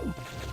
เ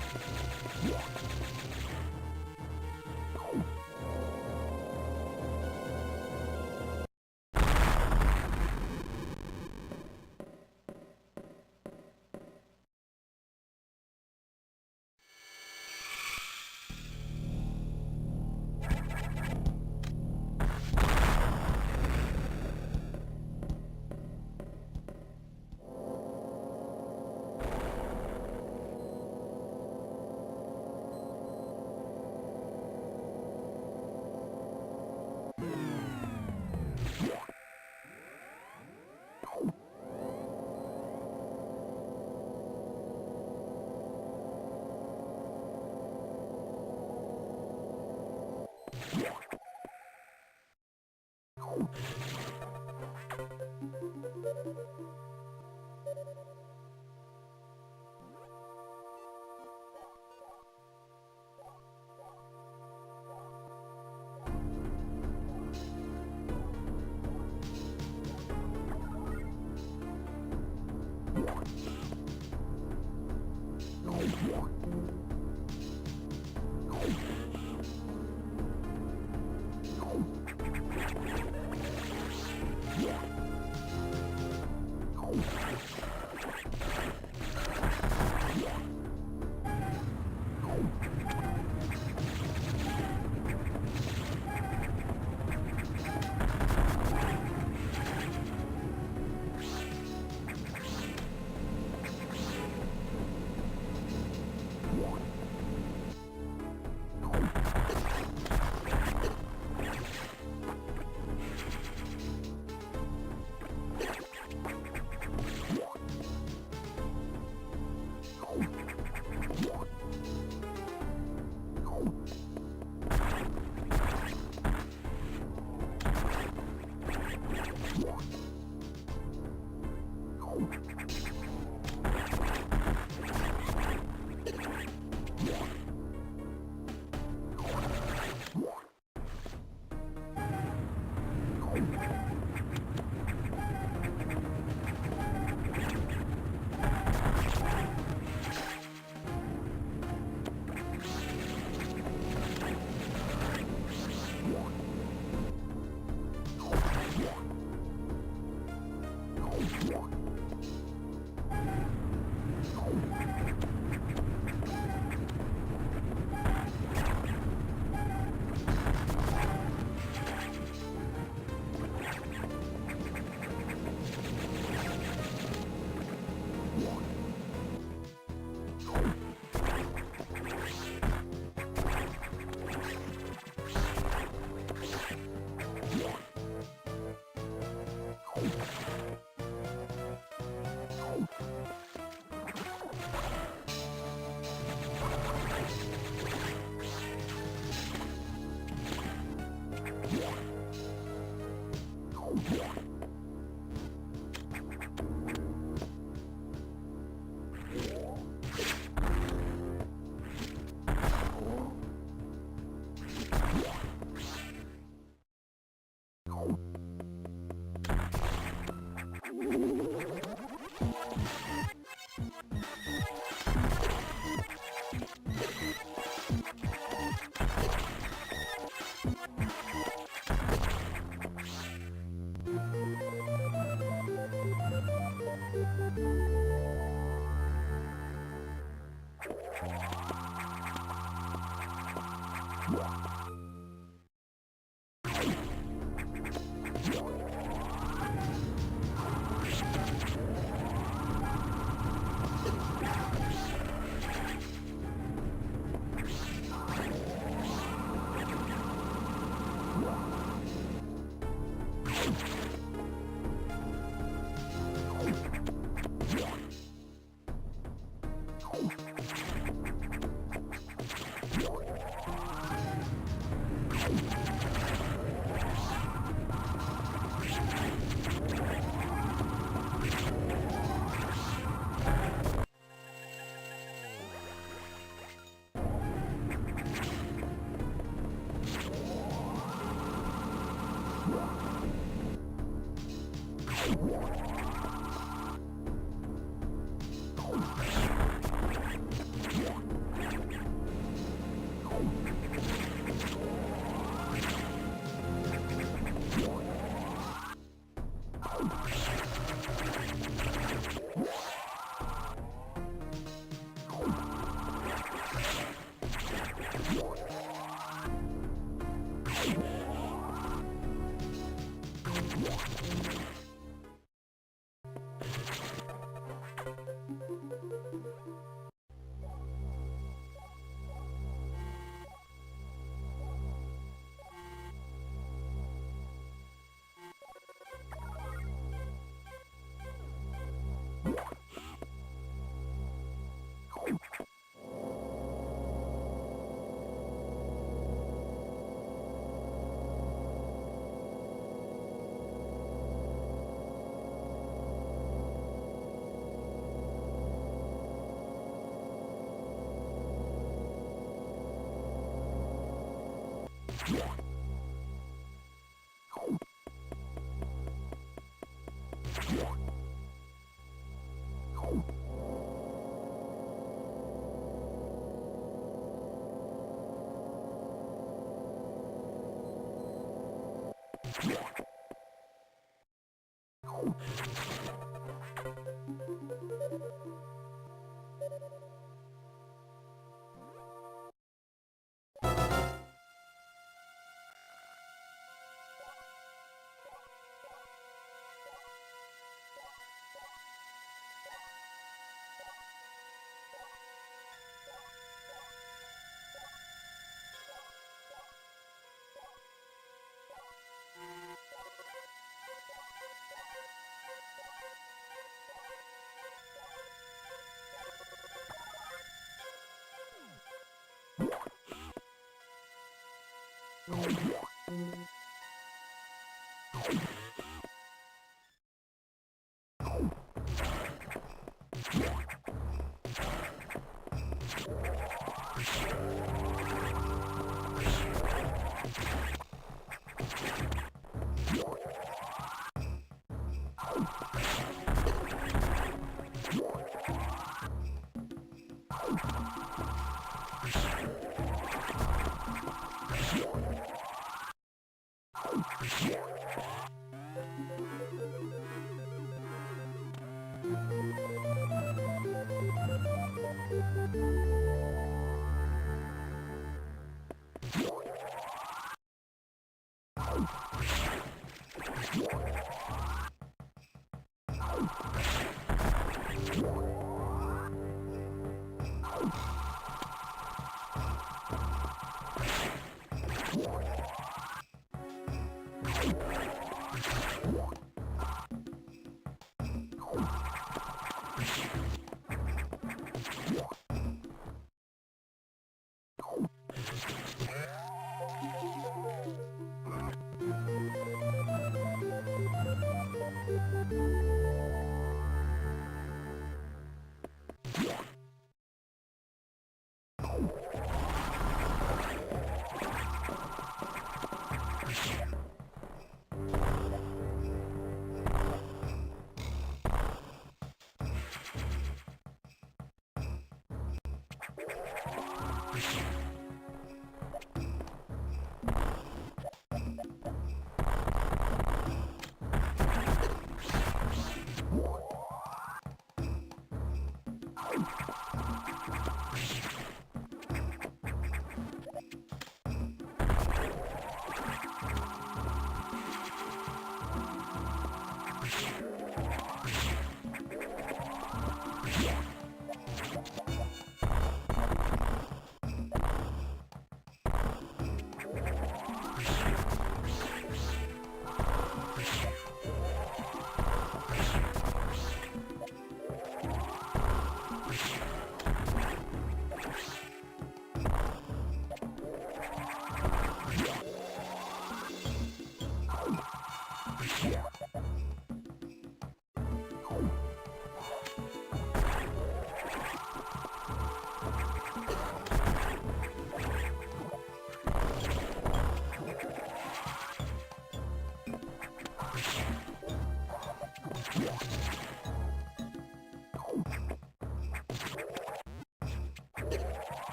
you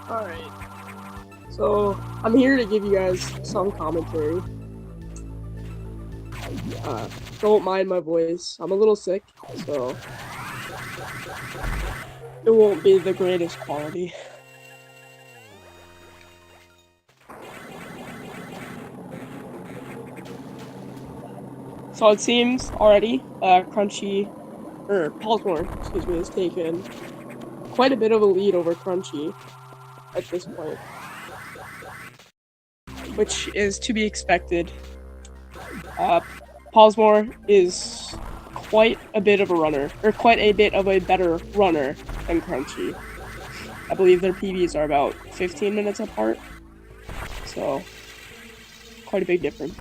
Alright, so I'm here to give you guys some commentary. Don't mind my voice. I'm a little sick, so it won't be the greatest quality. So it seems already Pollsmor, excuse me, has taken quite a bit of a lead over Crunchy at this point, which is to be expected. Pollsmor is quite a bit of a runner, or quite a bit of a better runner than Crunchy. I believe their PBs are about 15 minutes apart, so quite a big difference.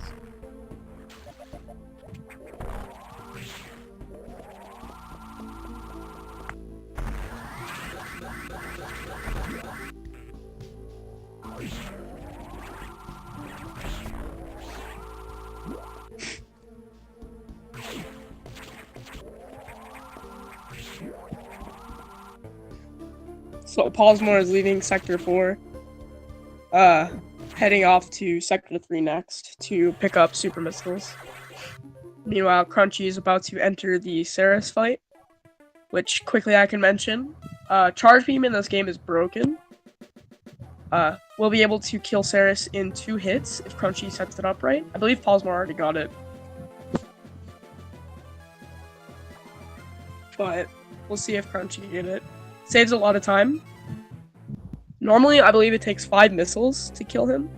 So Pollsmor is leaving Sector 4, heading off to Sector 3 next to pick up super missiles. Meanwhile, Crunchy is about to enter the Ceres fight, which quickly I can mention. Charge Beam in this game is broken. We'll be able to kill Ceres in 2 hits if Crunchy sets it up right. I believe Pollsmor already got it. But we'll see if Crunchy get it. Saves a lot of time. Normally, I believe it takes 5 missiles to kill him.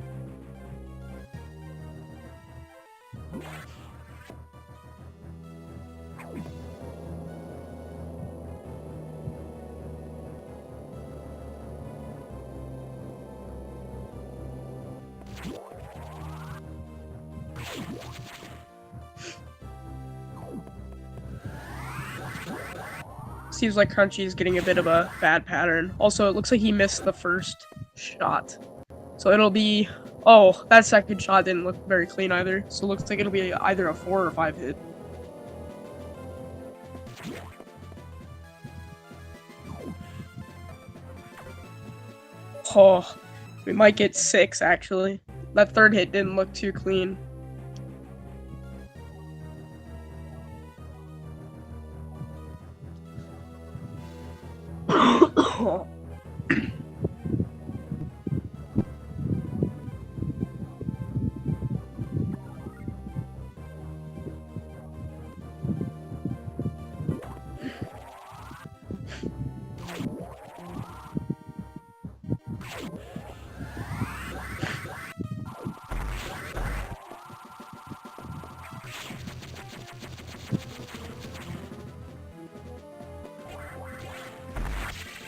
Seems like Crunchy is getting a bit of a bad pattern. Also, it looks like he missed the first shot. So it'll be... Oh, that second shot didn't look very clean either. So it looks like it'll be either a 4 or 5 hit. Oh, we might get 6 actually. That third hit didn't look too clean.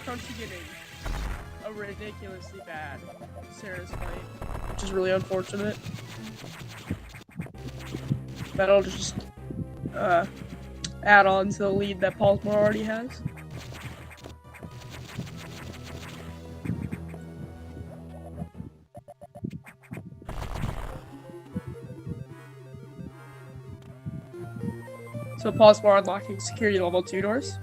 Crunchy getting a ridiculously bad Ceres fight, which is really unfortunate. That'll just add on to the lead that Pollsmor already has. So Pollsmor unlocking security level 2 doors.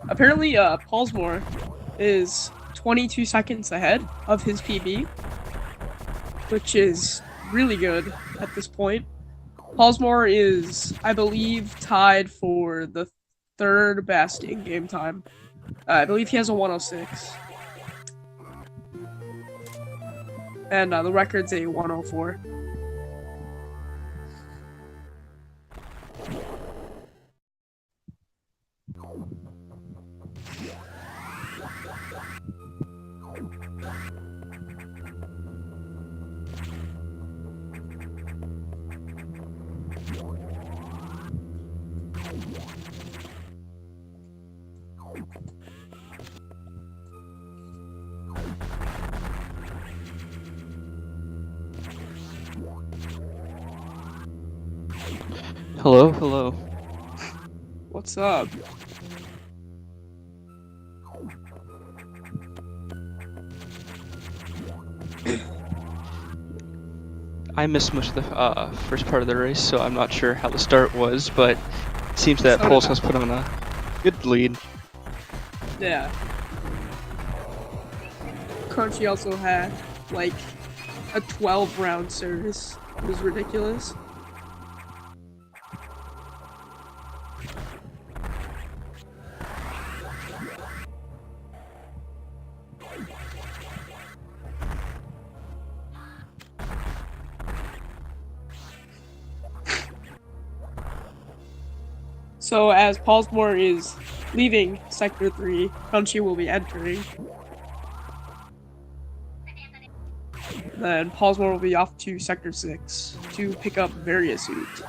Apparently, Pollsmor is 22 seconds ahead of his PB, which is really good at this point. Pollsmor is, I believe, tied for the third best in-game time. I believe he has a 106. And the record's a 104. Hello, hello. What's up? I missed much of the first part of the race, so I'm not sure how the start was, but it seems that So Pollsmor's put on a good lead. Yeah. Crunchy also had, like, a 12-round service. It was ridiculous. So as Pollsmor is leaving Sector 3, Crunchy will be entering. Then Pollsmor will be off to Sector 6 to pick up various loot.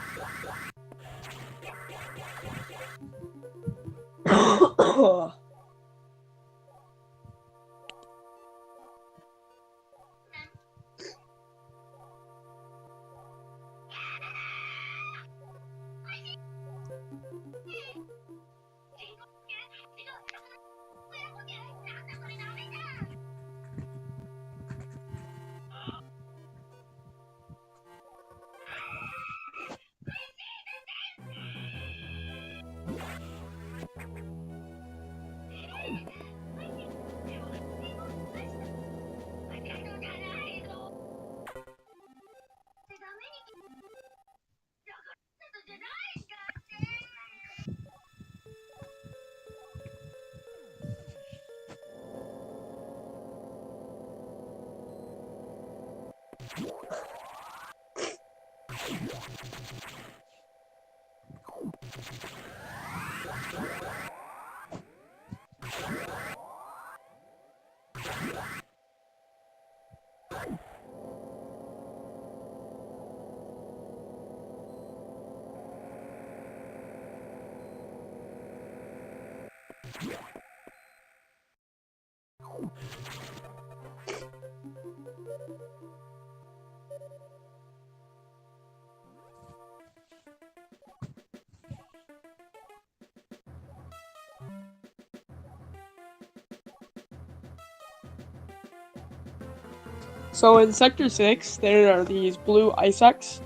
So in Sector 6, there are these blue Isaacs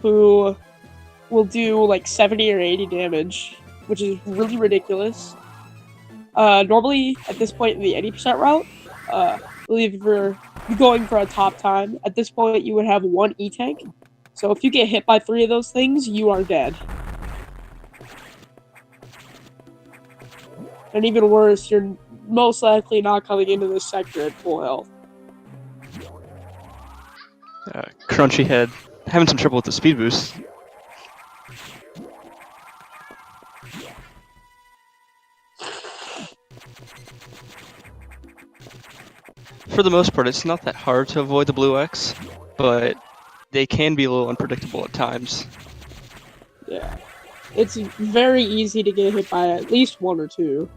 who will do like 70 or 80 damage, which is really ridiculous. Normally, at this point in the 80% route, I believe if you're going for a top time, at this point you would have one E-tank. So if you get hit by 3 of those things, you are dead. And even worse, you're most likely not coming into this sector at full health. Crunchy had having some trouble with the speed boost. For the most part, it's not that hard to avoid the blue X, but they can be a little unpredictable at times. Yeah. It's very easy to get hit by at least 1 or 2.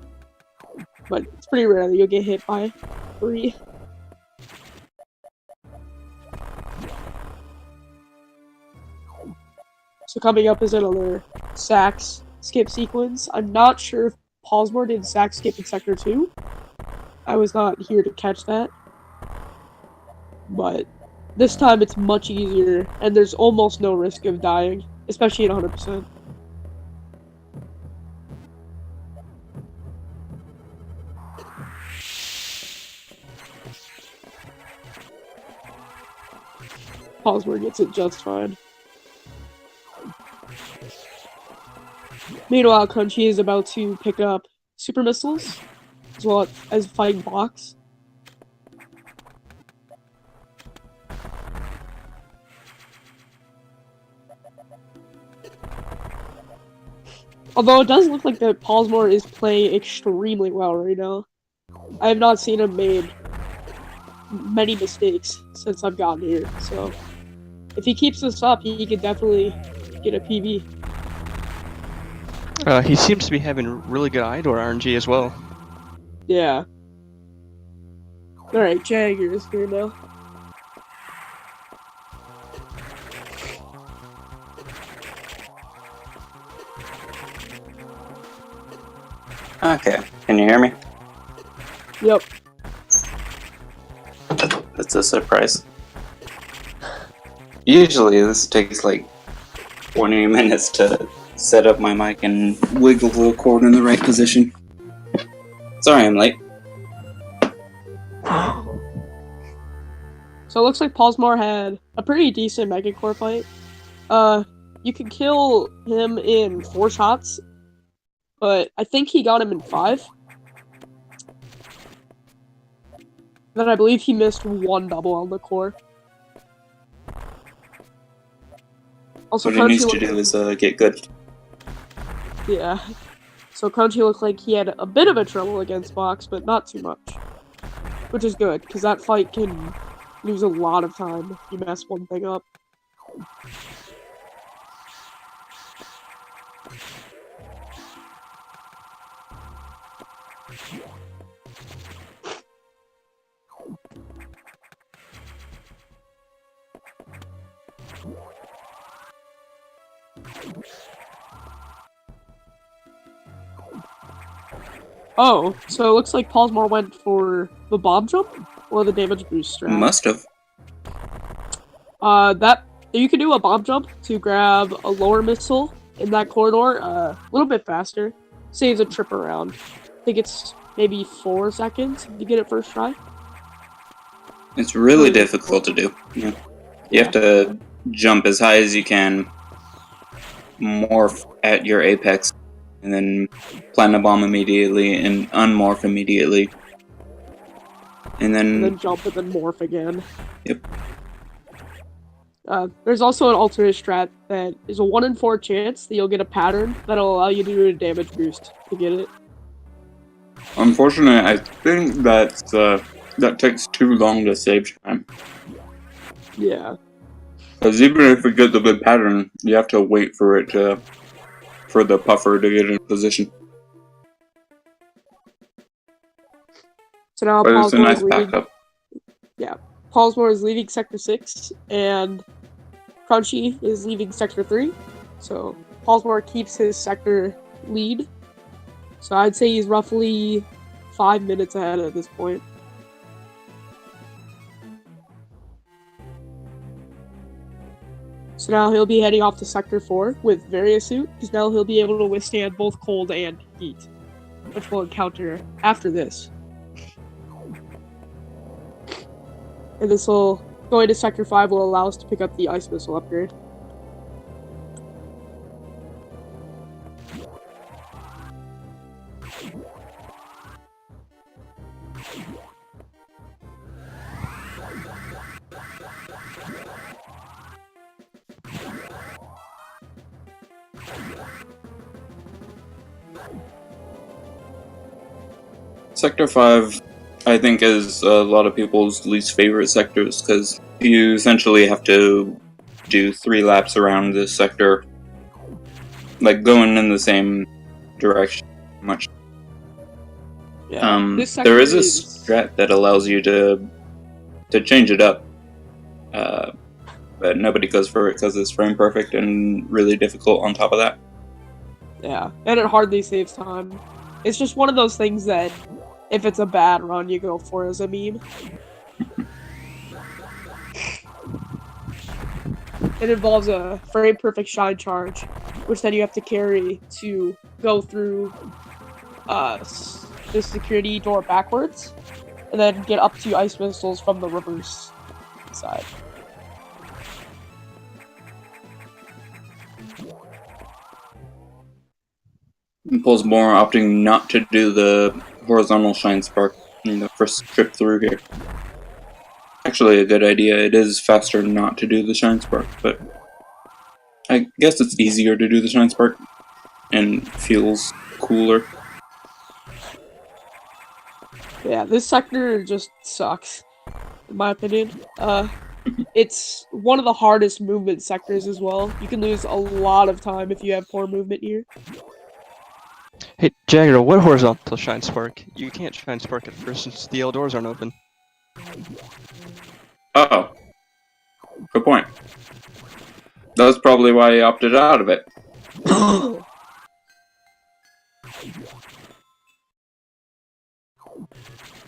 But it's pretty rare that you'll get hit by 3. So coming up is another Sax skip sequence. I'm not sure if Pollsmor did Sax skip in Sector 2. I was not here to catch that. But this time it's much easier, and there's almost no risk of dying, especially at 100%. Pollsmor gets it just fine. Meanwhile, Crunchy is about to pick up super missiles, as well as fighting blocks. Although it does look like that Pollsmor is playing extremely well right now. I have not seen him made many mistakes since I've gotten here, so if he keeps this up, he could definitely get a PB. He seems to be having really good Idor RNG as well. Yeah. Alright, Jagger is here now. Okay, can you hear me? Yep. That's a surprise. Usually this takes like 20 minutes to set up my mic and wiggle the cord in the right position. Sorry I'm late. So it looks like Pollsmor had a pretty decent Megacore fight. You could kill him in 4 shots, but I think he got him in 5. Then I believe he missed 1 double on the core. Also, What he needs to do is get good. Yeah. So Crunchy looked like he had a bit of a trouble against Box, but not too much. Which is good, because that fight can lose a lot of time if you mess one thing up. Oh, so it looks like Pollsmor went for the bomb jump or the damage boost strat. Must have. That you can do a bomb jump to grab a lower missile in that corridor a little bit faster. Saves a trip around. I think it's maybe 4 seconds to get it first try. It's really difficult to do. Yeah. You have to jump as high as you can, morph at your apex, and then plant a bomb immediately and unmorph immediately. And then jump and then morph again. Yep. There's also an alternate strat that is a 1 in 4 chance that you'll get a pattern that'll allow you to do a damage boost to get it. Unfortunately, I think that takes too long to save time. Yeah. Because even if you get the good pattern, you have to wait for it for the puffer to get in position. So now But it's a nice Pollsmor backup. Yeah. Pollsmor is leaving Sector 6, and Crunchy is leaving Sector 3. So Pollsmor keeps his sector lead. So I'd say he's roughly 5 minutes ahead at this point. So now he'll be heading off to Sector 4 with Various Suit, because now he'll be able to withstand both cold and heat, which we'll encounter after this. And this will, going to Sector 5 will allow us to pick up the Ice Missile upgrade. Sector 5, I think, is a lot of people's least favorite sectors, because you essentially have to do 3 laps around this sector, like going in the same direction much. Yeah. There is a strat that allows you to change it up, but nobody goes for it because it's frame perfect and really difficult on top of that. Yeah, and it hardly saves time. It's just one of those things that, if it's a bad run, you go for as a meme. It involves a frame perfect shine charge, which then you have to carry to go through the security door backwards, and then get up to ice missiles from the reverse side. Pollsmor opting not to do the horizontal shine spark in the first trip through here. Actually, a good idea. It is faster not to do the shine spark, but I guess it's easier to do the shine spark and feels cooler. Yeah, this sector just sucks, in my opinion. It's one of the hardest movement sectors as well. You can lose a lot of time if you have poor movement here. Hey, Jagger, what horizontal shine spark? You can't shine spark at first since the L doors aren't open. Uh-oh. Good point. That's probably why he opted out of it.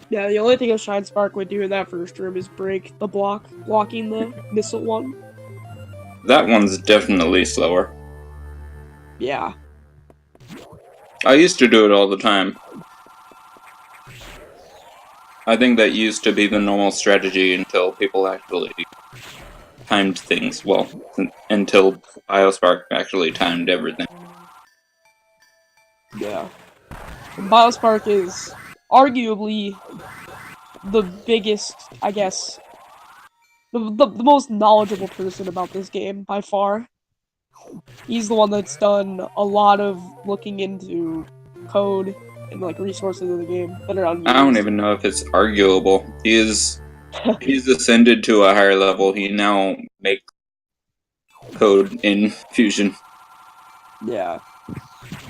Yeah, the only thing a Shine Spark would do in that first room is break the blocking the missile one. That one's definitely slower. Yeah. I used to do it all the time. I think that used to be the normal strategy until people actually timed things. Well, until Biospark actually timed everything. Yeah. And Biospark is arguably the biggest, I guess, the most knowledgeable person about this game by far. He's the one that's done a lot of looking into code and like resources of the game that are unused. I don't even know if it's arguable. He's ascended to a higher level. He now makes code in Fusion. Yeah.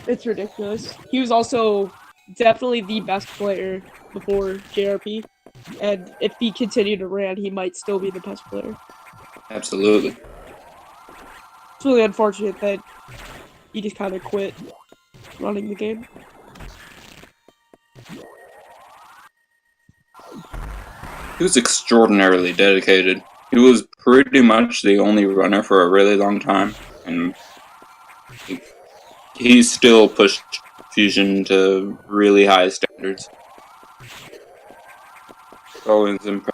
It's ridiculous. He was also definitely the best player before JRP. And if he continued to run, he might still be the best player. Absolutely. It's really unfortunate that he just kind of quit running the game. He was extraordinarily dedicated. He was pretty much the only runner for a really long time, and he still pushed Fusion to really high standards. Always impressive.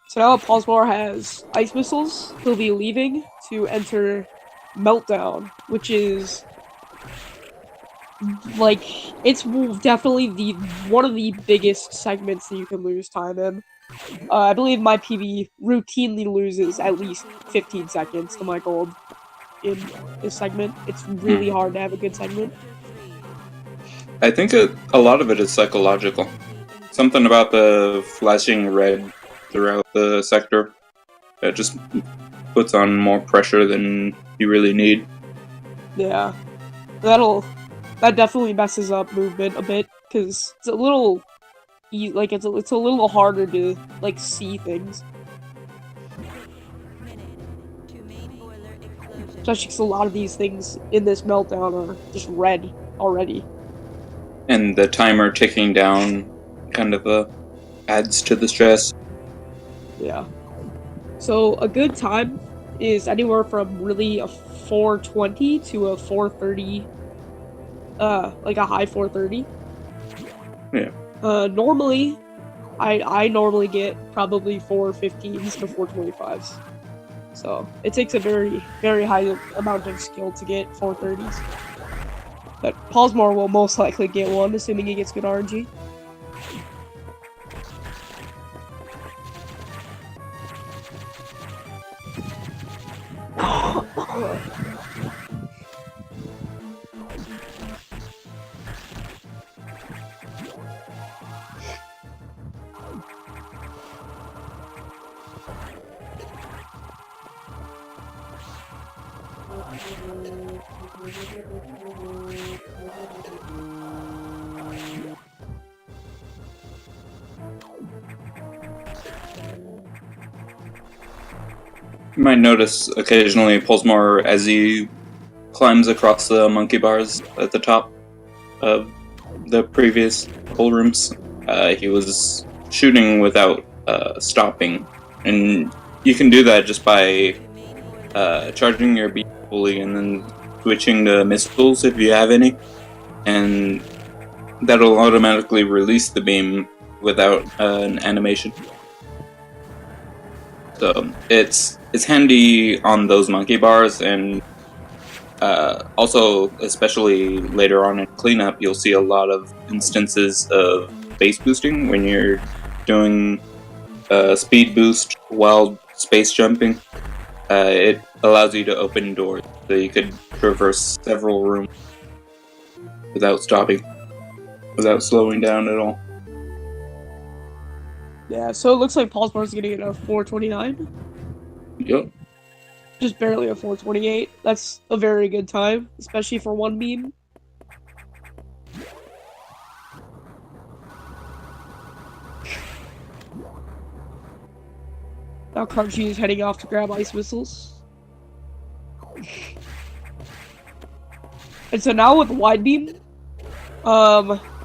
So now Pollsmor has ice missiles. He'll be leaving to enter Meltdown, which is like it's definitely the one of the biggest segments that you can lose time in. I believe my PB routinely loses at least 15 seconds to my gold in this segment. It's really hard to have a good segment. I think a lot of it is psychological. Something about the flashing red throughout the sector that just puts on more pressure than you really need. Yeah, that definitely messes up movement a bit because it's a little it's a little harder to like see things. Especially because a lot of these things in this meltdown are just red already. And the timer ticking down kind of adds to the stress. Yeah. So a good time is anywhere from really a 420 to a 430. Like a high 430. Yeah. Normally, I normally get probably 415s to 425s. So it takes a very, very high amount of skill to get 430s. But Pollsmor will most likely get one, assuming he gets good RNG. You might notice occasionally Pollsmor as he climbs across the monkey bars at the top of the previous pull rooms. He was shooting without stopping, and you can do that just by charging your beam fully and then switching to missiles if you have any, and that'll automatically release the beam without an animation. So it's it's handy on those monkey bars, and also, especially later on in cleanup, you'll see a lot of instances of space boosting when you're doing speed boost while space jumping. It allows you to open doors, so you could traverse several rooms without stopping, without slowing down at all. Yeah, so it looks like Pollsmor's getting a 429. Yep. Just barely a 428. That's a very good time, especially for one beam. Now Crunchy is heading off to grab ice missiles. And so now with wide beam,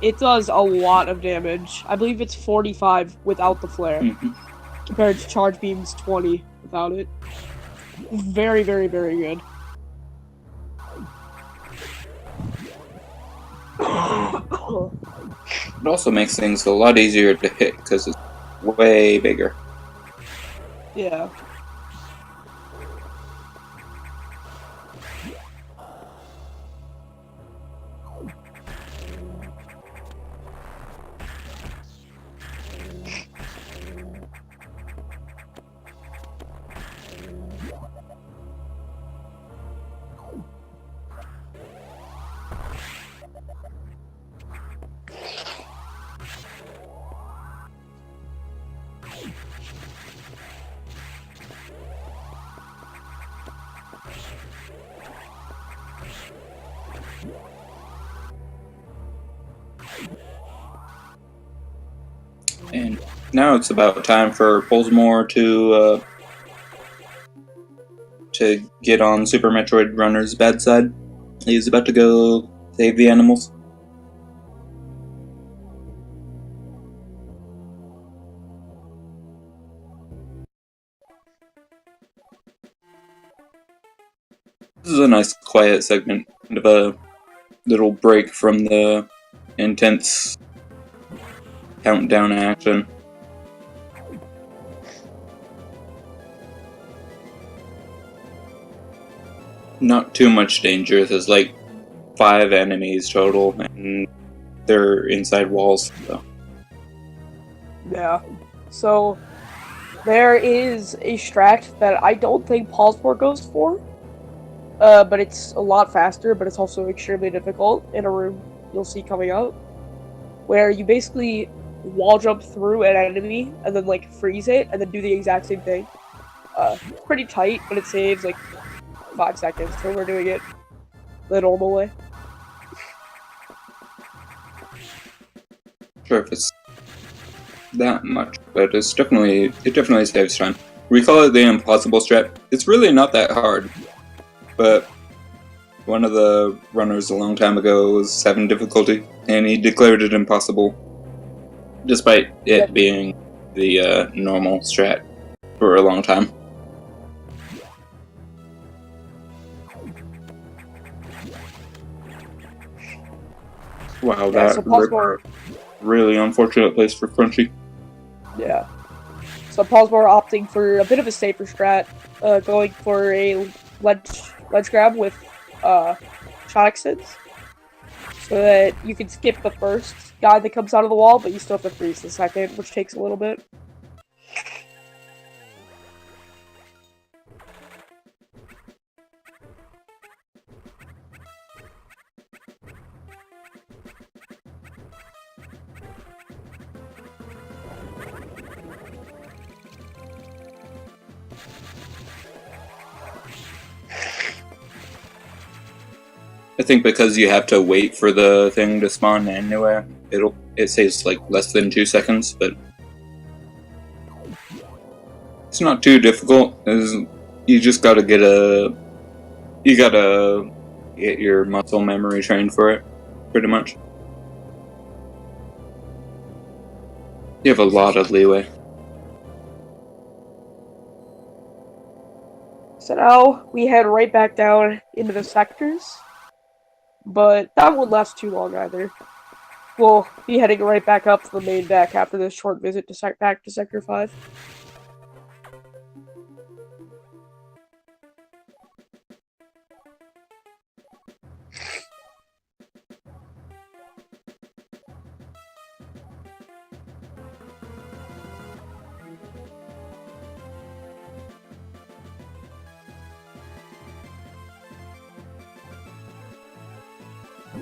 it does a lot of damage. I believe it's 45 without the flare, compared to charge beam's 20 without it. Very, very, very good. It also makes things a lot easier to hit because it's way bigger. Yeah. And now it's about time for Pollsmor to get on Super Metroid Runner's bad side. He's about to go save the animals. This is a nice quiet segment, kind of a little break from the intense countdown action. Not too much danger. There's like 5 enemies total, and they're inside walls. So. Yeah. So there is a strat that I don't think Pollsmor goes for. But it's a lot faster, but it's also extremely difficult in a room you'll see coming up, where you basically wall jump through an enemy and then like freeze it and then do the exact same thing. It's pretty tight, but it saves like 5 seconds till we're doing it the normal way. Sure if it's that much, but it definitely saves time. We call it the impossible strat. It's really not that hard, but one of the runners a long time ago was having difficulty, and he declared it impossible, despite it being the normal strat for a long time. Wow, Yeah, so really unfortunate place for Crunchy. Yeah. So Pollsmor opting for a bit of a safer strat, going for a ledge grab with shot extents, so that you can skip the first guy that comes out of the wall, but you still have to freeze the second, which takes a little bit. I think because you have to wait for the thing to spawn anyway, it saves like less than 2 seconds, but it's not too difficult. You just gotta get your muscle memory trained for it, pretty much. You have a lot of leeway. So now we head right back down into the sectors, but that won't last too long either. We'll be heading right back up to the main deck after this short visit back to Sector 5.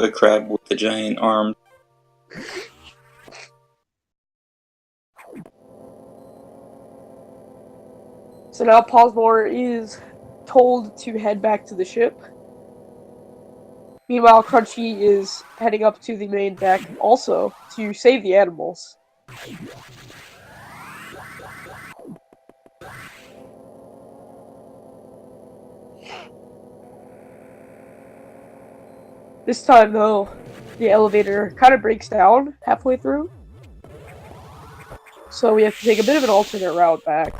the crab with the giant arms. So now Pollsmor is told to head back to the ship. Meanwhile, Crunchy is heading up to the main deck also to save the animals. This time, though, the elevator kind of breaks down halfway through. So we have to take a bit of an alternate route back.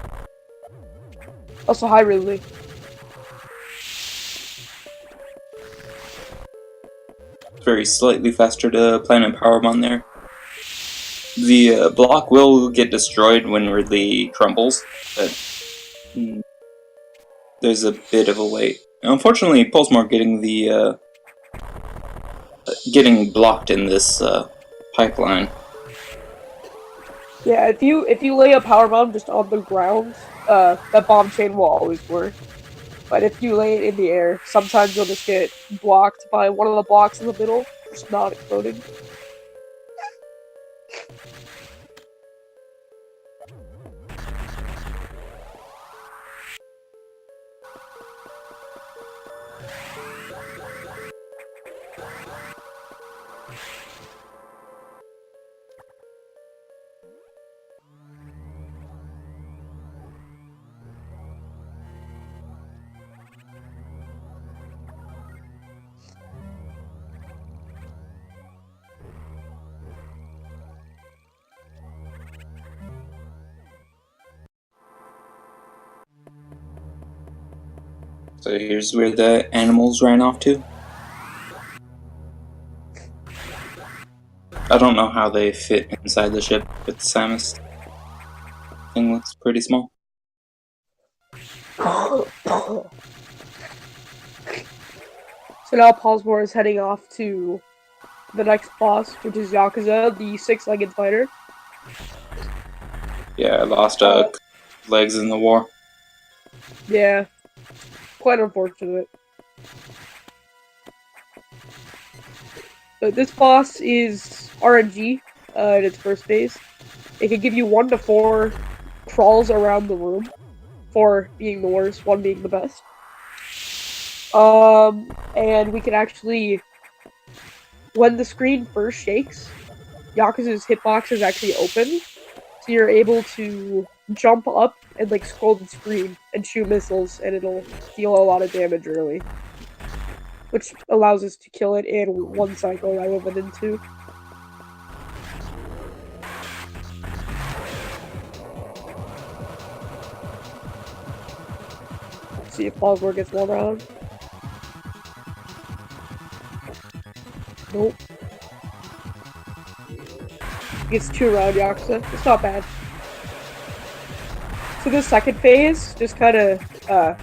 Also, hi, Ridley. Very slightly faster to Planet Powerbomb there. The block will get destroyed when Ridley crumbles, but there's a bit of a wait. Unfortunately, Pollsmor getting blocked in this pipeline. Yeah, if you lay a power bomb just on the ground, that bomb chain will always work. But if you lay it in the air, sometimes you'll just get blocked by one of the blocks in the middle, just not exploding. So here's where the animals ran off to. I don't know how they fit inside the ship, but the Samus thing looks pretty small. So now Pollsmor is heading off to the next boss, which is Yakuza, the six-legged fighter. Yeah, I lost legs in the war. Yeah, quite unfortunate. But this boss is RNG in its first phase. It can give you 1 to 4 crawls around the room, 4 being the worst, 1 being the best. And we can actually, when the screen first shakes, Yakuza's hitbox is actually open, so you're able to jump up and like scroll the screen and shoot missiles, and it'll deal a lot of damage early, which allows us to kill it in 1 cycle rather than in 2. Let's see if Pollsmor gets 1 round. Nope. Gets 2 round Yakuza. It's not bad. So the second phase just kind of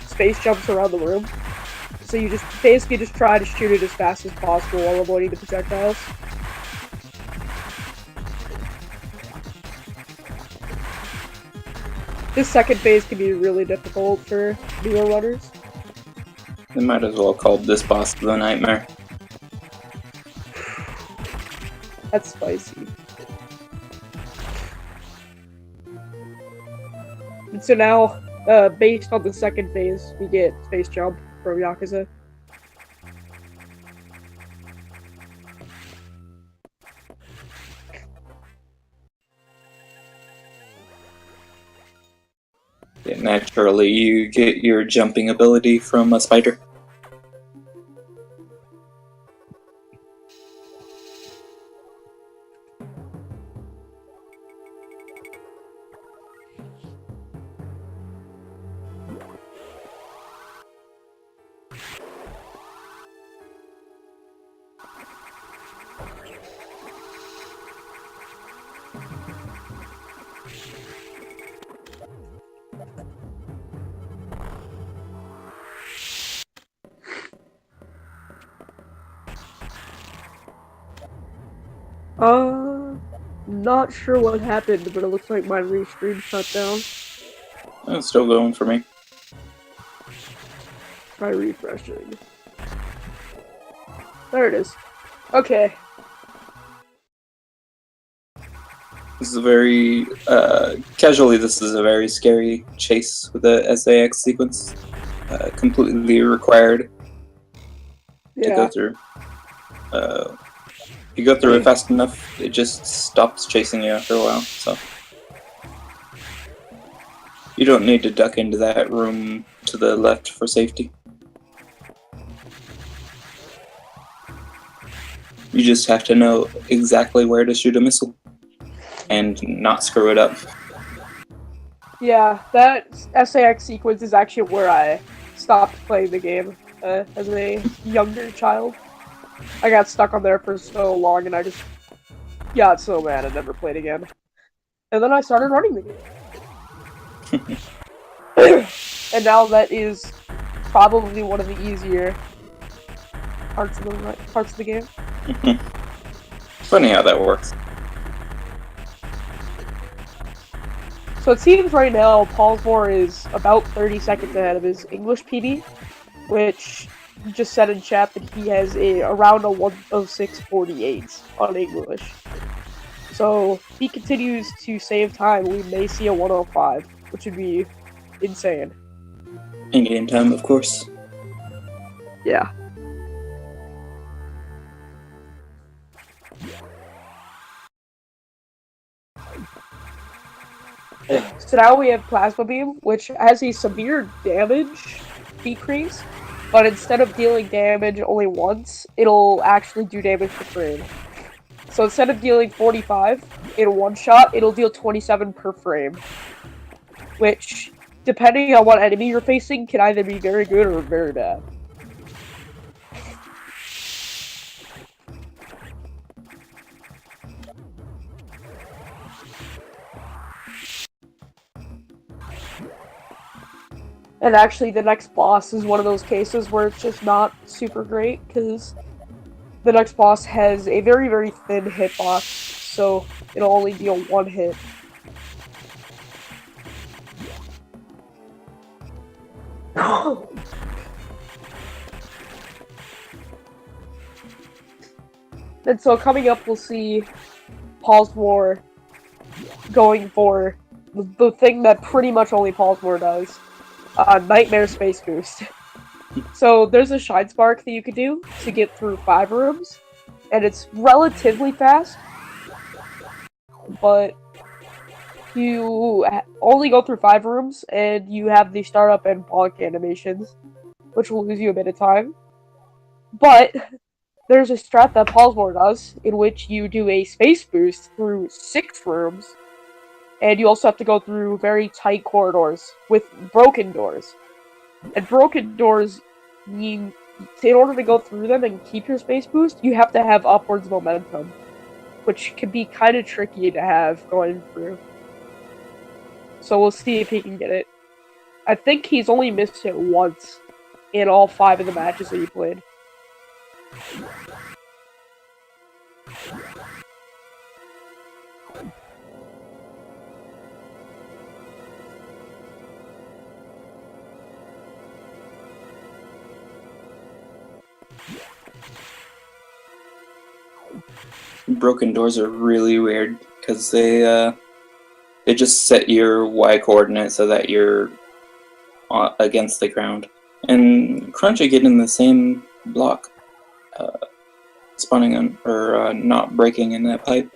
space jumps around the room. So you just basically just try to shoot it as fast as possible while avoiding the projectiles. This second phase can be really difficult for newer runners. They might as well call this boss the nightmare. That's spicy. And so now, based on the second phase, we get Space Jump from Yakuza. Yeah, naturally, you get your jumping ability from a spider. Not sure what happened, but it looks like my restream shut down. It's still going for me. Try refreshing. There it is. Okay. This is a very casually. This is a very scary chase with the SAX sequence. Completely required to go Yeah. through. If you go through it fast enough, it just stops chasing you after a while. So you don't need to duck into that room to the left for safety. You just have to know exactly where to shoot a missile and not screw it up. Yeah, that SAX sequence is actually where I stopped playing the game as a younger child. I got stuck on there for so long, and I just got so mad I never played again. And then I started running the game. And now that is probably one of the easier parts of the game. Funny how that works. So it seems right now Pollsmor is about 30 seconds ahead of his English PB, which just said in chat that he has around a 106.48 on English. So if he continues to save time, we may see a 105, which would be insane. In-game time, of course. Yeah. So now we have Plasma Beam, which has a severe damage decrease, but instead of dealing damage only once, it'll actually do damage per frame. So instead of dealing 45 in one shot, it'll deal 27 per frame. Which, depending on what enemy you're facing, can either be very good or very bad. And actually, the next boss is one of those cases where it's just not super great, because the next boss has a very, very thin hitbox, so it'll only deal one hit. And so coming up, we'll see Pollsmor going for the thing that pretty much only Pollsmor does. Nightmare Space Boost. So there's a Shine Spark that you could do to get through 5 rooms, and it's relatively fast, but you only go through 5 rooms, and you have the startup and bonk animations, which will lose you a bit of time. But there's a strat that Pollsmor does, in which you do a Space Boost through 6 rooms, and you also have to go through very tight corridors with broken doors. And broken doors mean, in order to go through them and keep your Space Boost, you have to have upwards momentum, which can be kind of tricky to have going through. So we'll see if he can get it. I think he's only missed it once in all 5 of the matches that he played. Broken doors are really weird because they just set your Y coordinate so that you're against the ground. And Crunchy get in the same block, spawning on or not breaking in that pipe.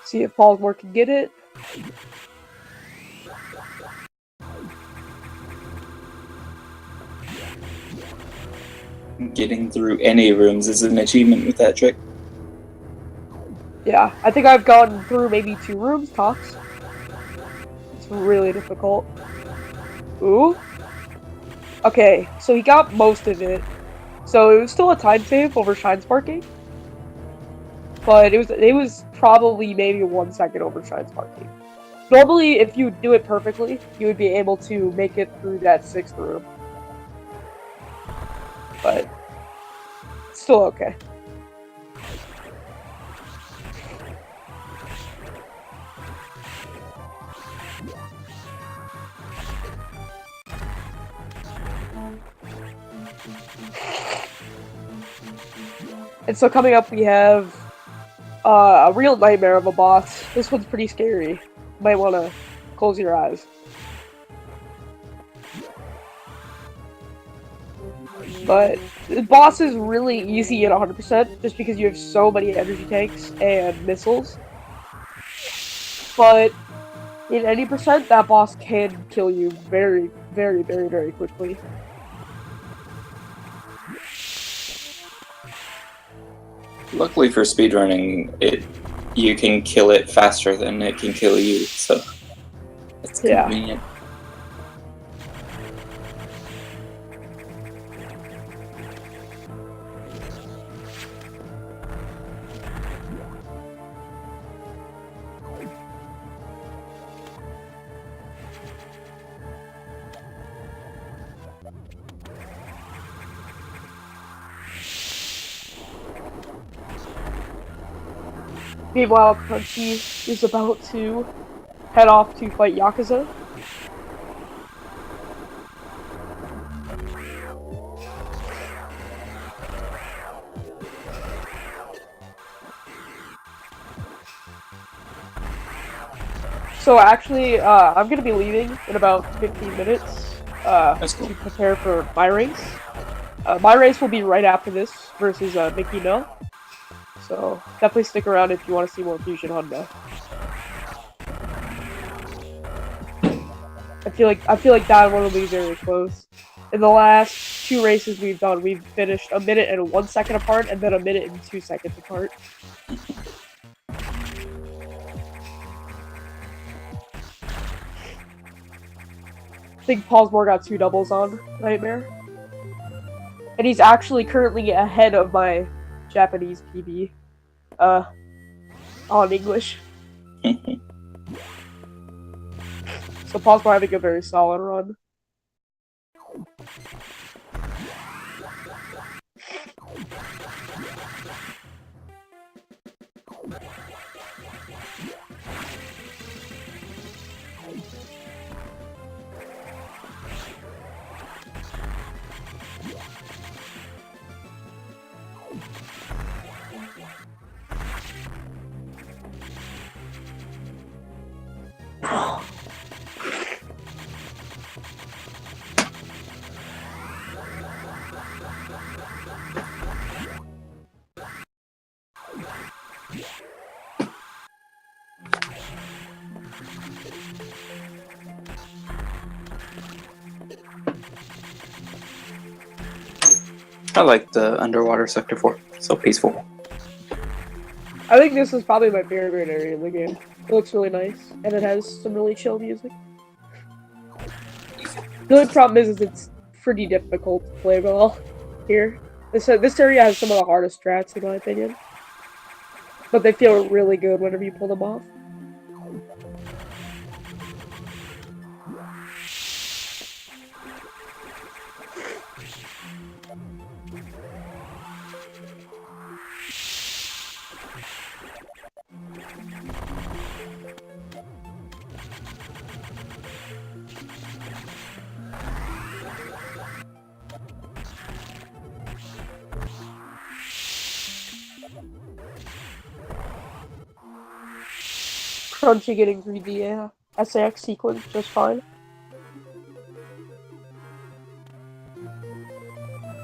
See if Pollsmor can get it. Getting through any rooms is an achievement with that trick. Yeah, I think I've gone through maybe 2 rooms tops. It's really difficult. Ooh. Okay, so he got most of it. So it was still a time save over Shine Sparking. But it was probably maybe 1 second over Shine Sparking. Normally, if you do it perfectly, you would be able to make it through that 6th room. But it's still okay. And so coming up, we have a real nightmare of a boss. This one's pretty scary. You might want to close your eyes. But the boss is really easy at 100% just because you have so many energy tanks and missiles. But in any percent, that boss can kill you very, very, very, very quickly. Luckily for speedrunning, you can kill it faster than it can kill you, so it's convenient. Meanwhile, Crunchy is about to head off to fight Yakuza. So actually, I'm gonna be leaving in about 15 minutes Cool. to prepare for my race. My race will be right after this versus Mickey No. So definitely stick around if you want to see more Fusion Honda. I feel like that one will be very close. In the last 2 races we've done, we've finished 1 minute and 1 second apart, and then 1 minute and 2 seconds apart. I think Pollsmor got 2 doubles on Nightmare. And he's actually currently ahead of my Japanese PB. On English. So Pollsmor having a very solid run. I like the underwater sector 4. So peaceful. I think this is probably my favorite area in the game. It looks really nice, and it has some really chill music. The only problem is it's pretty difficult to play well here. This area has some of the hardest strats, in my opinion. But they feel really good whenever you pull them off. Crunchy getting through the SAX sequence just fine.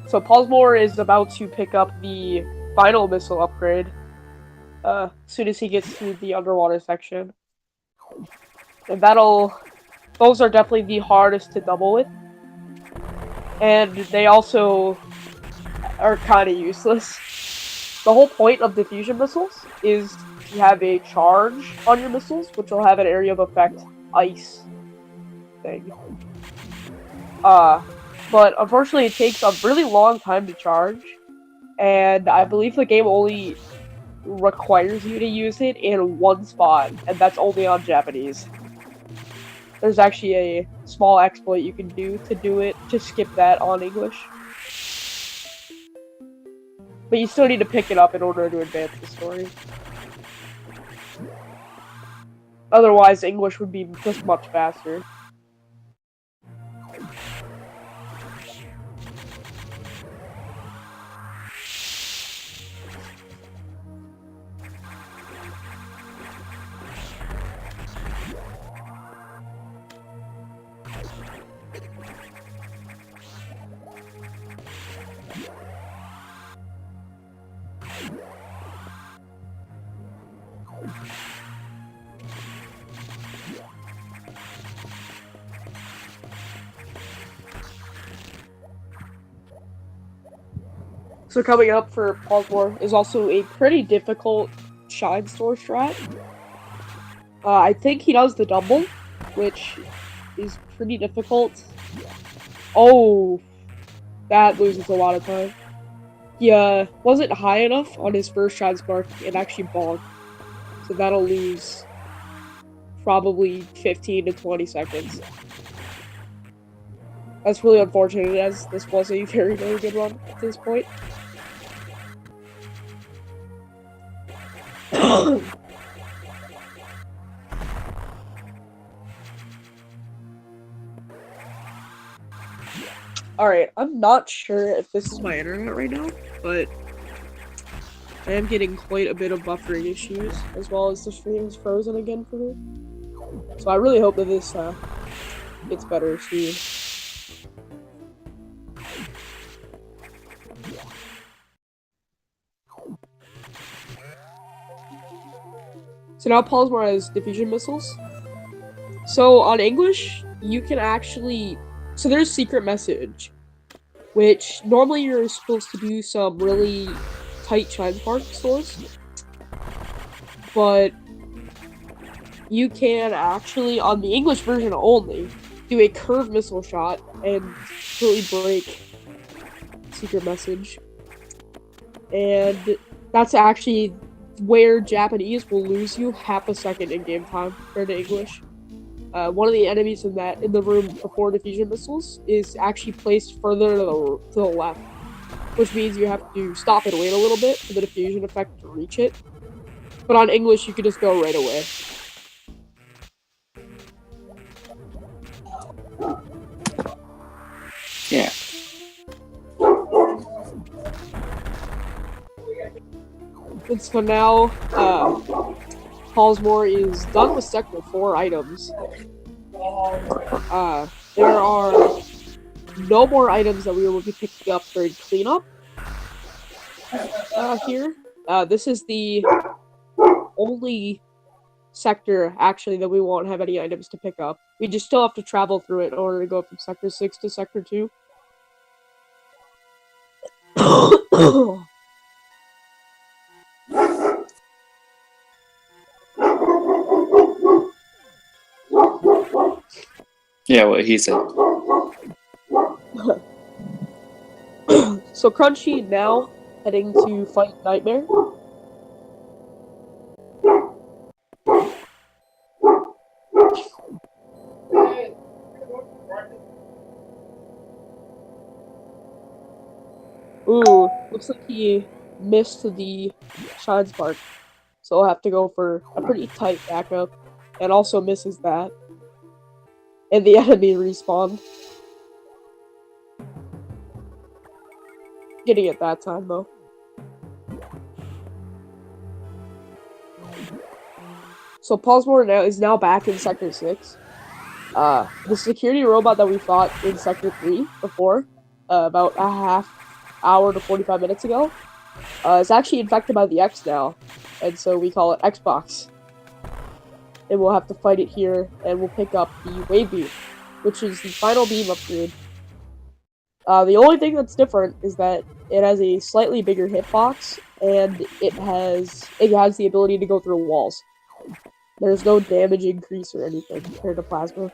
So Pollsmor is about to pick up the final missile upgrade as soon as he gets to the underwater section. And those are definitely the hardest to double with. And they also are kind of useless. The whole point of diffusion missiles is to have a charge on your missiles, which will have an area of effect ice thing. But unfortunately it takes a really long time to charge, and I believe the game only requires you to use it in 1 spot, and that's only on Japanese. There's actually a small exploit you can do to skip that on English. But you still need to pick it up in order to advance the story. Otherwise, English would be just much faster. So coming up for Pollsmor is also a pretty difficult Shine Store strat. I think he does the double, which is pretty difficult. Oh, that loses a lot of time. He wasn't high enough on his first Shine Spark and actually bonked. So that'll lose probably 15 to 20 seconds. That's really unfortunate, as this was a very, very good run at this point. Alright, I'm not sure if this is my internet right now, but I am getting quite a bit of buffering issues, as well as the stream is frozen again for me. So I really hope that this gets better soon. So now Pollsmor has diffusion missiles. So on English, you can actually... So there's secret message, which normally you're supposed to do some really tight Shine Spark stores. But you can actually, on the English version only, do a curved missile shot and completely break secret message. And that's actually where Japanese will lose you half a second in game time compared to English. One of the enemies in the room before diffusion missiles is actually placed further to the left, which means you have to stop and wait a little bit for the diffusion effect to reach it. But on English, you can just go right away. Yeah. And so now, Pollsmor is done with Sector 4 items. There are no more items that we will be picking up during cleanup here. This is the only sector, actually, that we won't have any items to pick up. We just still have to travel through it in order to go from Sector 6 to Sector 2. Yeah, what he said. So Crunchy now heading to fight Nightmare. Ooh, looks like he missed the Shine Spark. So I'll have to go for a pretty tight backup. And also misses that. And the enemy respawned. Getting it that time, though. So Pollsmor is now back in Sector 6. The security robot that we fought in Sector 3 before, about a half hour to 45 minutes ago, is actually infected by the X now. And so we call it Xbox. And we'll have to fight it here, and we'll pick up the Wave Beam, which is the final beam upgrade. The only thing that's different is that it has a slightly bigger hitbox, and it has the ability to go through walls. There's no damage increase or anything compared to Plasma.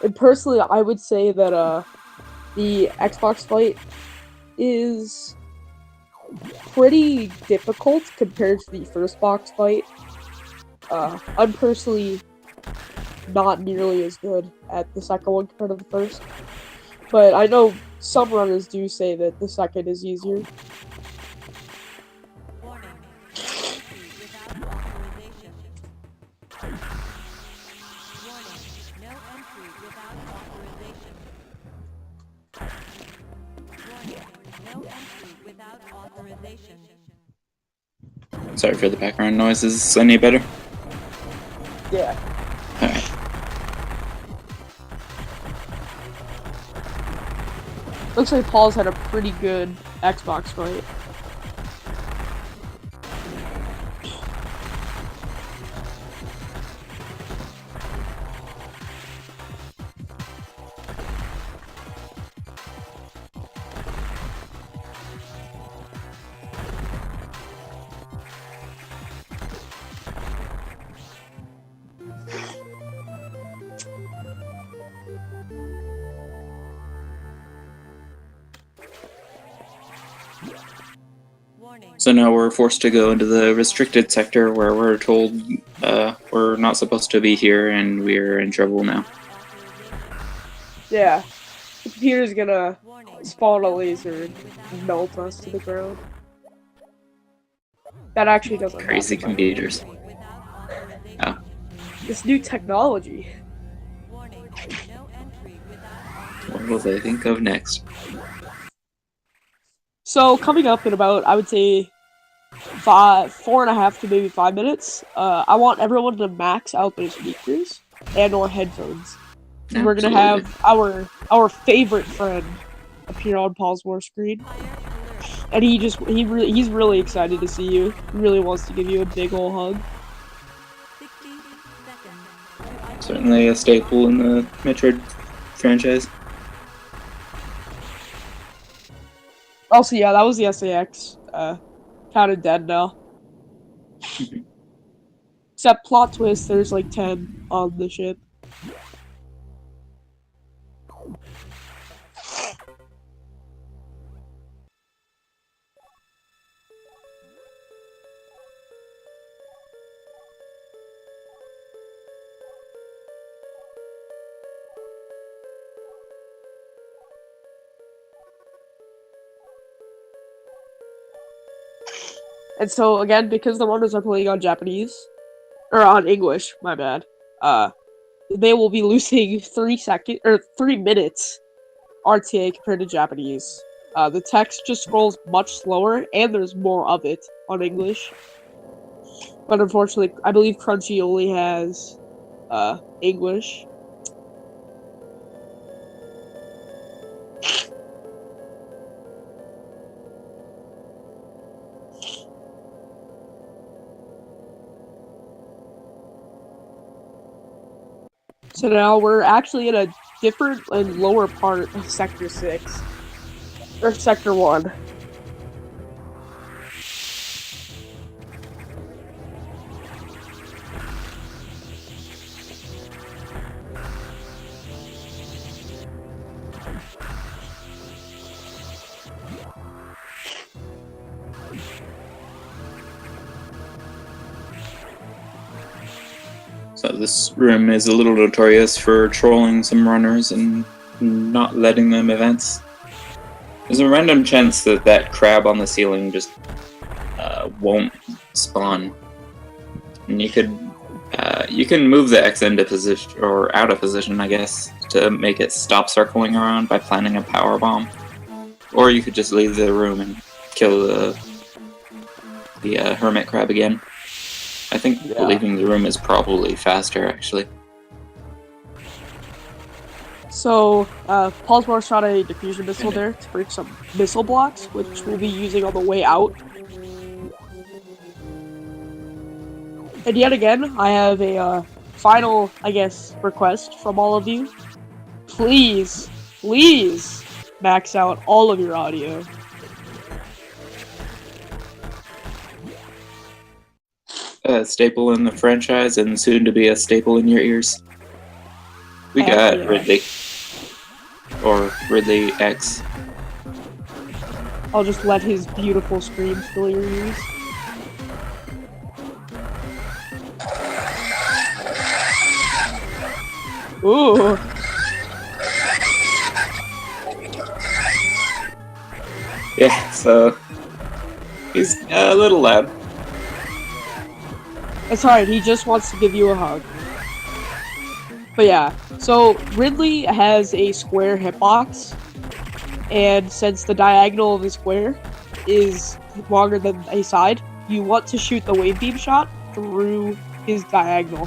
And personally, I would say that the Xbox fight is pretty difficult compared to the first box fight. I'm personally not nearly as good at the second one compared to the first. But I know some runners do say that the second is easier. Sorry for the background noise. Is this any better? Yeah. Alright. Looks like Paul's had a pretty good Xbox fight. So now we're forced to go into the restricted sector where we're told we're not supposed to be here and we're in trouble now. Yeah. The computer's gonna spawn a laser and melt us to the ground. That actually doesn't Crazy happen, by the way. computers. Oh. This new technology. What will they think of next? So coming up in about, I would say, 4.5 to maybe 5 minutes, I want everyone to max out their speakers and or headphones. And we're gonna have our favorite friend appear on Pollsmor screen, and he's really excited to see you. He really wants to give you a big ol' hug. Certainly a staple in the Metroid franchise. Also, yeah, that was the SAX. Kind of dead now. Except plot twist, there's like 10 on the ship. And so again, because the runners are playing on Japanese, or on English, my bad, they will be losing 3 minutes RTA compared to Japanese. The text just scrolls much slower, and there's more of it on English. But unfortunately, I believe Crunchy only has English. So now we're actually in a different and lower part of Sector 6. Or Sector 1. So this room is a little notorious for trolling some runners and not letting them advance. There's a random chance that that crab on the ceiling just won't spawn. And you can move the X into position or out of position, I guess, to make it stop circling around by planting a power bomb. Or you could just leave the room and kill the hermit crab again. I think leaving the room is probably faster, actually. So, Pollsmor shot a diffusion missile there to break some missile blocks, which we'll be using on the way out. And yet again, I have a final, I guess, request from all of you. Please, please max out all of your audio. A staple in the franchise and soon to be a staple in your ears. We got Ridley. Or Ridley X. I'll just let his beautiful screams fill your ears. Ooh. Yeah, so he's a little loud. It's alright, he just wants to give you a hug. But yeah, so Ridley has a square hitbox, and since the diagonal of the square is longer than a side, you want to shoot the wave beam shot through his diagonal,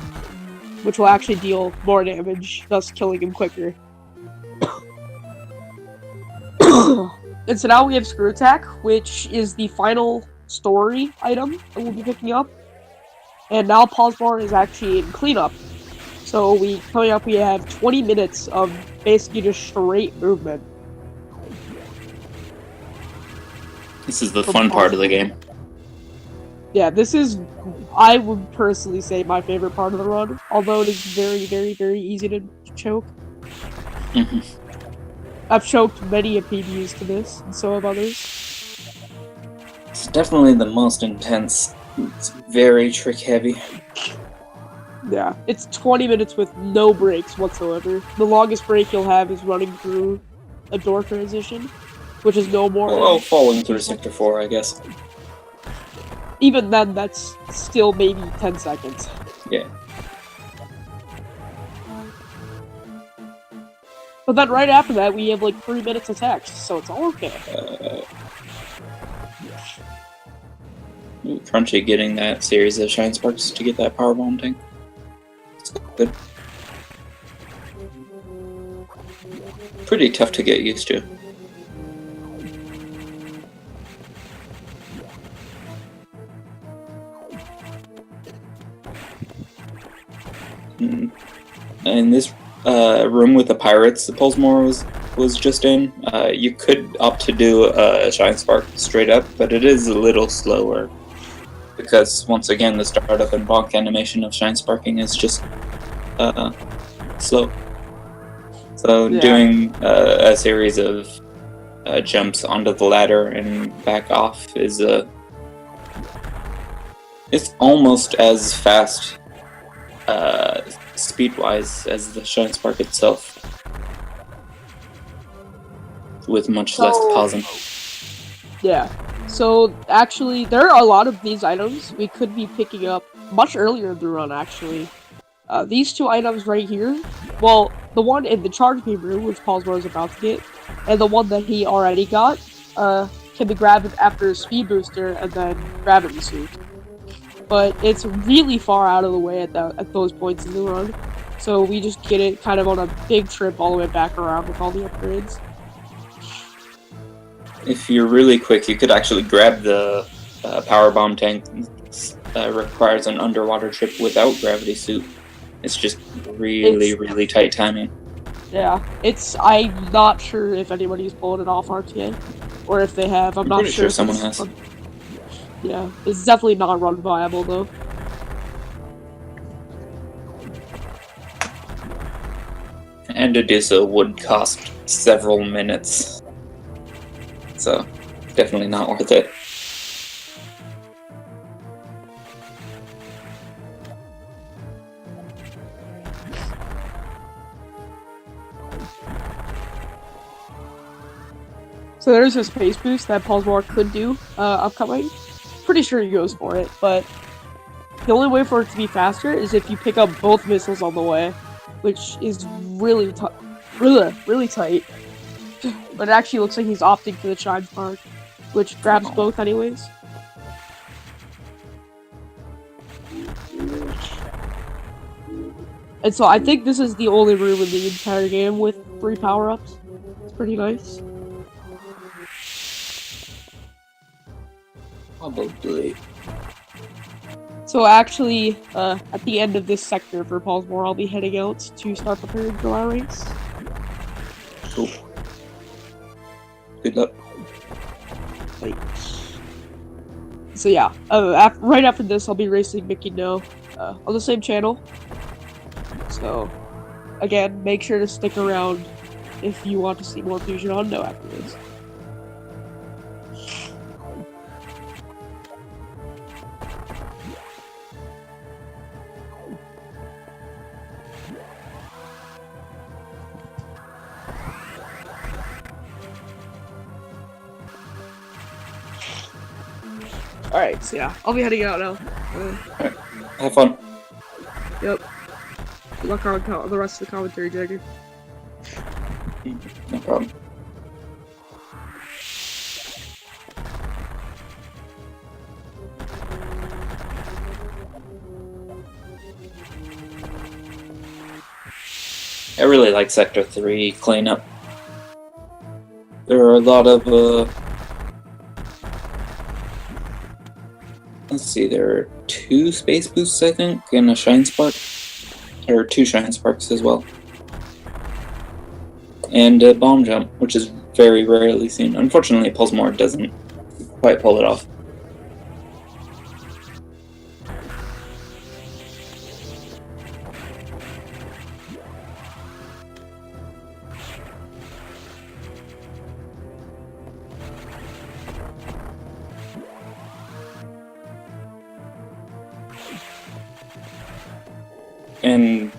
which will actually deal more damage, thus killing him quicker. And so now we have Screw Attack, which is the final story item that we'll be picking up. And now Pollsmor is actually in cleanup. So coming up we have 20 minutes of basically just straight movement. This is the fun part of the game. Yeah, this is, I would personally say, my favorite part of the run. Although it is very, very, very easy to choke. I've choked many PBs to this, and so have others. It's definitely the most intense. It's very trick heavy. Yeah, it's 20 minutes with no breaks whatsoever. The longest break you'll have is running through a door transition, which is no more. Well, falling through Sector 4, I guess. Even then, that's still maybe 10 seconds. Yeah. But then right after that, we have like 3 minutes of text, so it's all okay. Crunchy getting that series of Shine Sparks to get that power bomb tank. It's good. Pretty tough to get used to. In this room with the pirates, the Pollsmor was just in. You could opt to do a Shine Spark straight up, but it is a little slower because once again the startup and bonk animation of Shine Sparking is just slow. So Yeah. doing a series of jumps onto the ladder and back off is it's almost as fast speed-wise as the Shine Spark itself, with much less pausing. Yeah. So actually, there are a lot of these items we could be picking up much earlier in the run. Actually, these 2 items right here. Well, the one in the charge beam room, which Pollsmor is about to get, and the one that he already got, can be grabbed after a speed booster and then gravity suit. But it's really far out of the way at those points in the run, so we just get it kind of on a big trip all the way back around with all the upgrades. If you're really quick, you could actually grab the power bomb tank. Requires an underwater trip without gravity suit. It's just really tight timing. Yeah, I'm not sure if anybody's pulled it off RTA, or if they have. I'm not pretty sure if someone it's- has. Yeah, it's definitely not run viable though. And to do so would cost several minutes. So, definitely not worth it. So there's a space boost that Pollsmor could do upcoming. Pretty sure he goes for it, but the only way for it to be faster is if you pick up both missiles on the way, which is really tight. But it actually looks like he's opting for the Shine Spark, which grabs both anyways. And so I think this is the only room in the entire game with 3 power-ups. It's pretty nice. Probably. So actually, at the end of this sector for Pollsmor, I'll be heading out to start preparing for our race. Cool. Good luck. So yeah, right after this, I'll be racing Mickey No on the same channel. So again, make sure to stick around if you want to see more Fusion on No after this. Alright, so yeah, I'll be heading out now. Have fun. Yep. Good luck on the rest of the commentary, Jagger. No problem. I really like Sector 3 cleanup. There are a lot of, let's see, there are 2 space boosts, I think, and a Shine Spark. There are 2 Shine Sparks as well. And a Bomb Jump, which is very rarely seen. Unfortunately, Pollsmor doesn't quite pull it off. And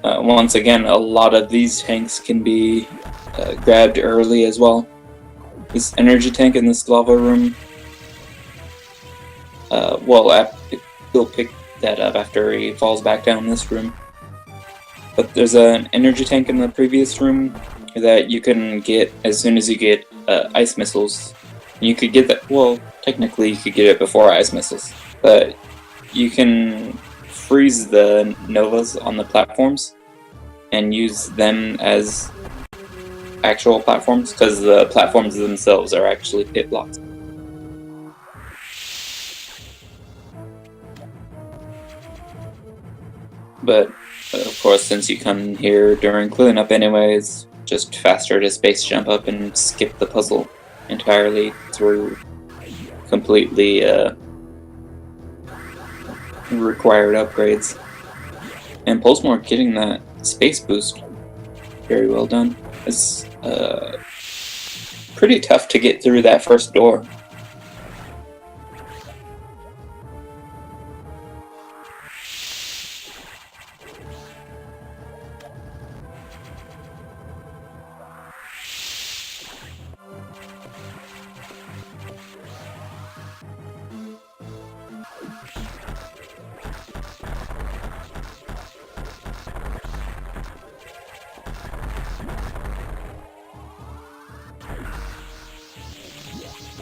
once again, a lot of these tanks can be grabbed early as well. This energy tank in this lava room, he'll pick that up after he falls back down this room. But there's an energy tank in the previous room that you can get as soon as you get ice missiles. You could get that, well, technically you could get it before ice missiles, but you can freeze the novas on the platforms and use them as actual platforms, because the platforms themselves are actually pit blocks. But of course, since you come here during cleanup anyway, it's just faster to space jump up and skip the puzzle entirely through completely required upgrades. And Pollsmor getting that space boost, very well done. It's pretty tough to get through that first door.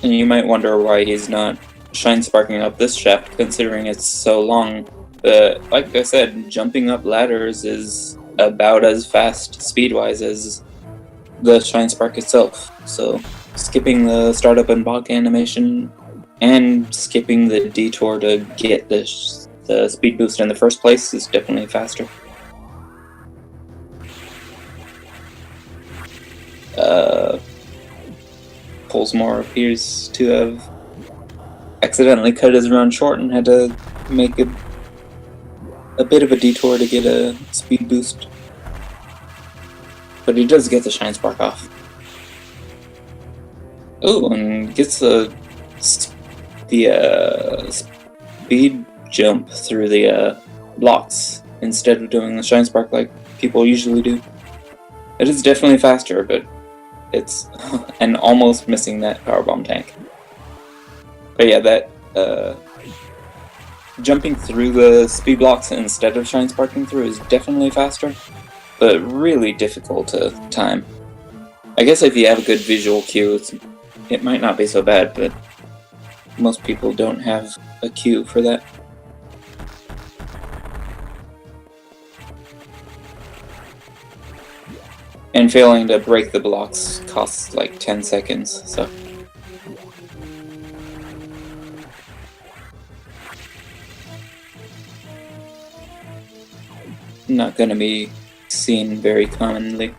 And you might wonder why he's not shine sparking up this shaft, considering it's so long. But like I said, jumping up ladders is about as fast speed-wise as the shine spark itself. So skipping the startup and bog animation and skipping the detour to get the speed boost in the first place is definitely faster. Pollsmor appears to have accidentally cut his run short and had to make a bit of a detour to get a speed boost. But he does get the shine spark off. Oh, and gets the speed jump through the blocks instead of doing the shine spark like people usually do. It is definitely faster, but it's and almost missing that powerbomb tank. But yeah, that jumping through the speed blocks instead of shine sparking through is definitely faster, but really difficult to time. I guess if you have a good visual cue, it might not be so bad, but most people don't have a cue for that. And failing to break the blocks costs like 10 seconds, so. Not gonna be seen very commonly.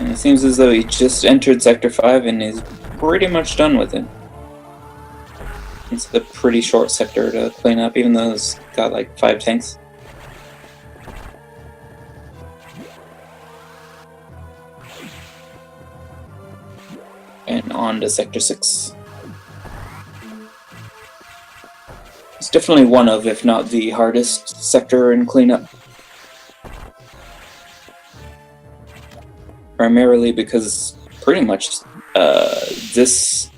And it seems as though he just entered Sector 5 and is pretty much done with it. It's a pretty short sector to clean up, even though it's got like 5 tanks. And on to Sector 6. It's definitely one of, if not the hardest sector in cleanup. Primarily because pretty much this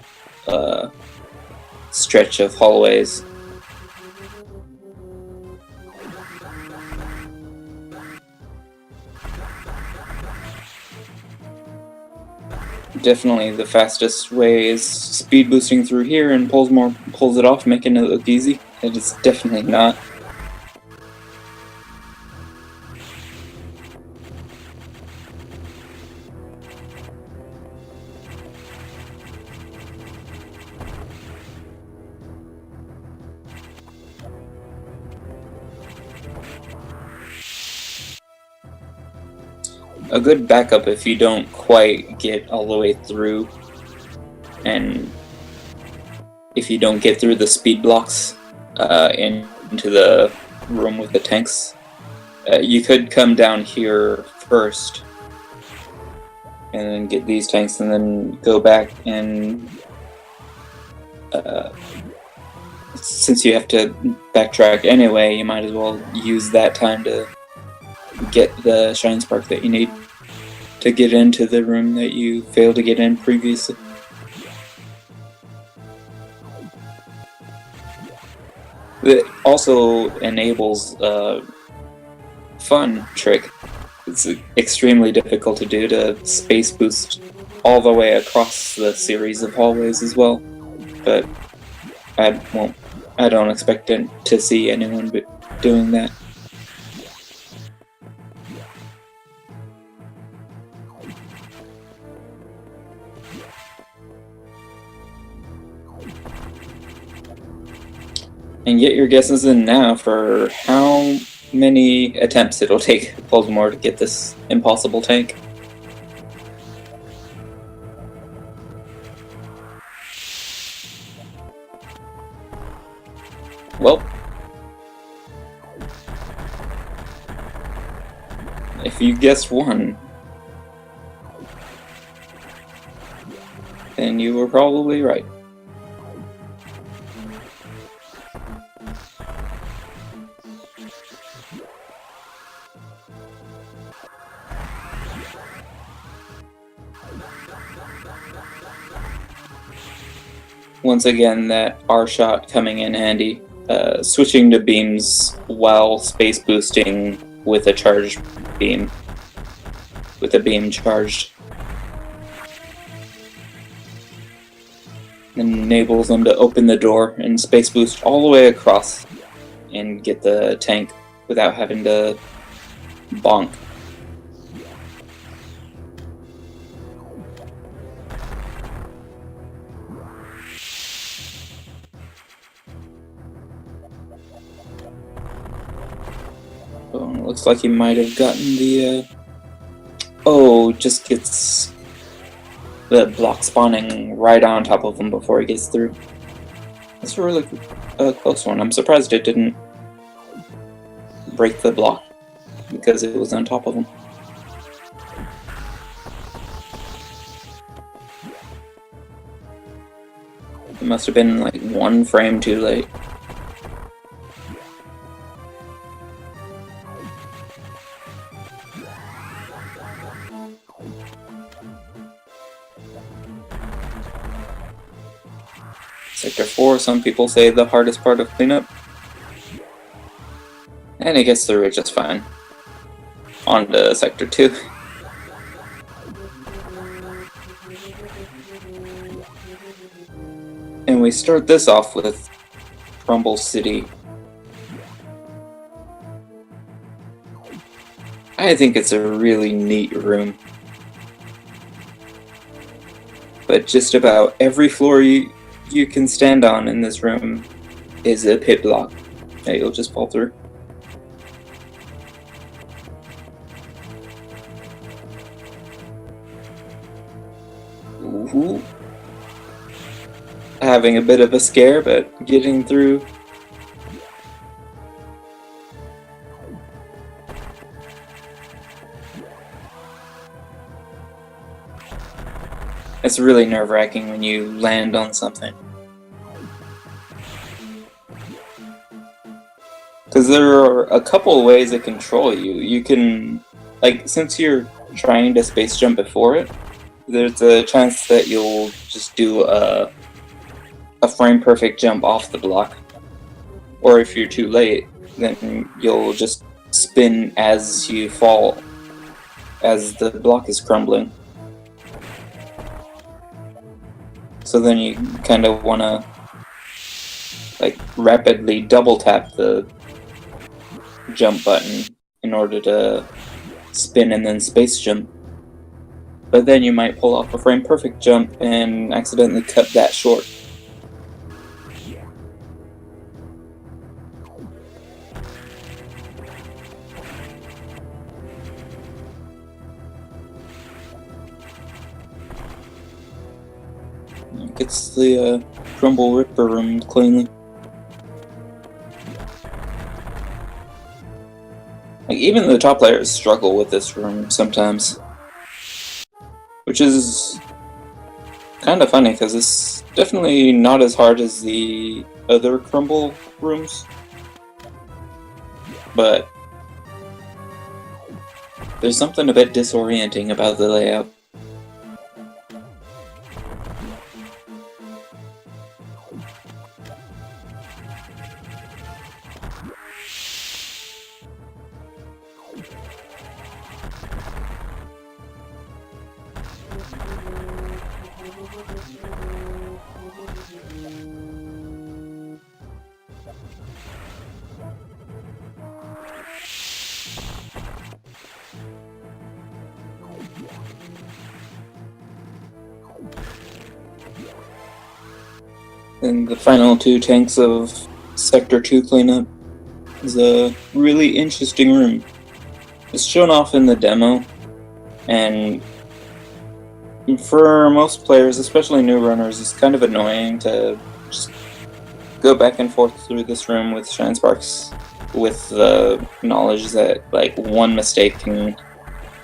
stretch of hallways definitely the fastest way is speed boosting through here, and Pollsmor pulls it off, making it look easy. It is definitely not. A good backup if you don't quite get all the way through, and if you don't get through the speed blocks into the room with the tanks. You could come down here first and then get these tanks and then go back and since you have to backtrack anyway, you might as well use that time to get the Shine Spark that you need to get into the room that you failed to get in previously. It also enables a fun trick. It's extremely difficult to do, to space boost all the way across the series of hallways as well. But I don't expect to see anyone doing that. And get your guesses in now for how many attempts it'll take Pollsmor to get this impossible tank. Well, if you guessed one, then you were probably right. Once again, that R shot coming in handy. Switching to beams while space boosting with a charged beam. With a beam charged. Enables them to open the door and space boost all the way across and get the tank without having to bonk. Looks like he might have gotten the, just gets the block spawning right on top of him before he gets through. That's a really close one. I'm surprised it didn't break the block because it was on top of him. It must have been like one frame too late. Sector 4, some people say the hardest part of cleanup. And he gets through it just fine. On to Sector 2. And we start this off with Crumble City. I think it's a really neat room. But just about every floor you can stand on in this room is a pit block that you'll just fall through. Ooh. Having a bit of a scare, but getting through. It's really nerve-wracking when you land on something. Because there are a couple of ways that control you. You can, like, since you're trying to space jump before it, there's a chance that you'll just do a frame-perfect jump off the block. Or if you're too late, then you'll just spin as you fall, as the block is crumbling. So then you kind of want to like rapidly double tap the jump button in order to spin and then space jump. But then you might pull off a frame perfect jump and accidentally cut that short. Gets the Crumble Ripper room cleanly. Like, even the top players struggle with this room sometimes. Which is kind of funny, because it's definitely not as hard as the other crumble rooms. But there's something a bit disorienting about the layout. And the final two tanks of Sector 2 cleanup is a really interesting room. It's shown off in the demo, and for most players, especially new runners, it's kind of annoying to just go back and forth through this room with Shine Sparks, with the knowledge that like one mistake can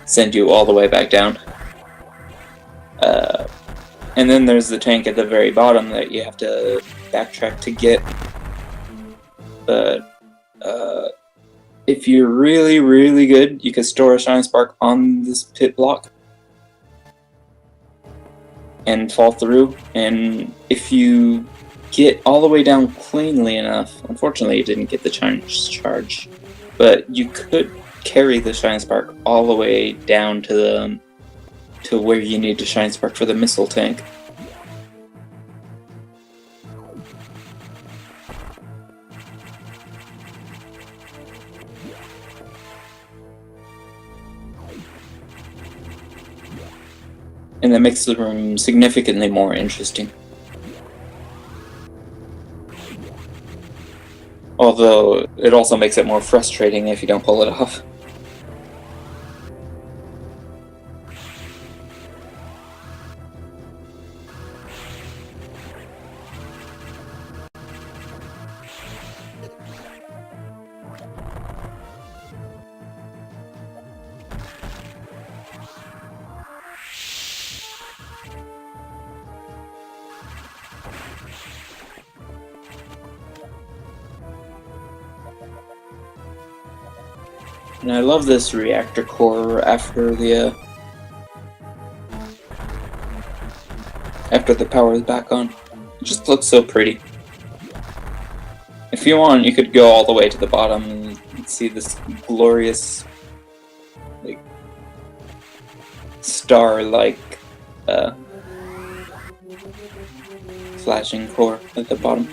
send you all the way back down. And then there's the tank at the very bottom that you have to backtrack to get. But if you're really, really good, you could store a Shine Spark on this pit block and fall through. And if you get all the way down cleanly enough, unfortunately you didn't get the charge, but you could carry the Shine Spark all the way down to where you need to Shine Spark for the missile tank. And that makes the room significantly more interesting. Although, it also makes it more frustrating if you don't pull it off. And I love this reactor core after the power is back on. It just looks so pretty. If you want, you could go all the way to the bottom and see this glorious, like, star-like flashing core at the bottom.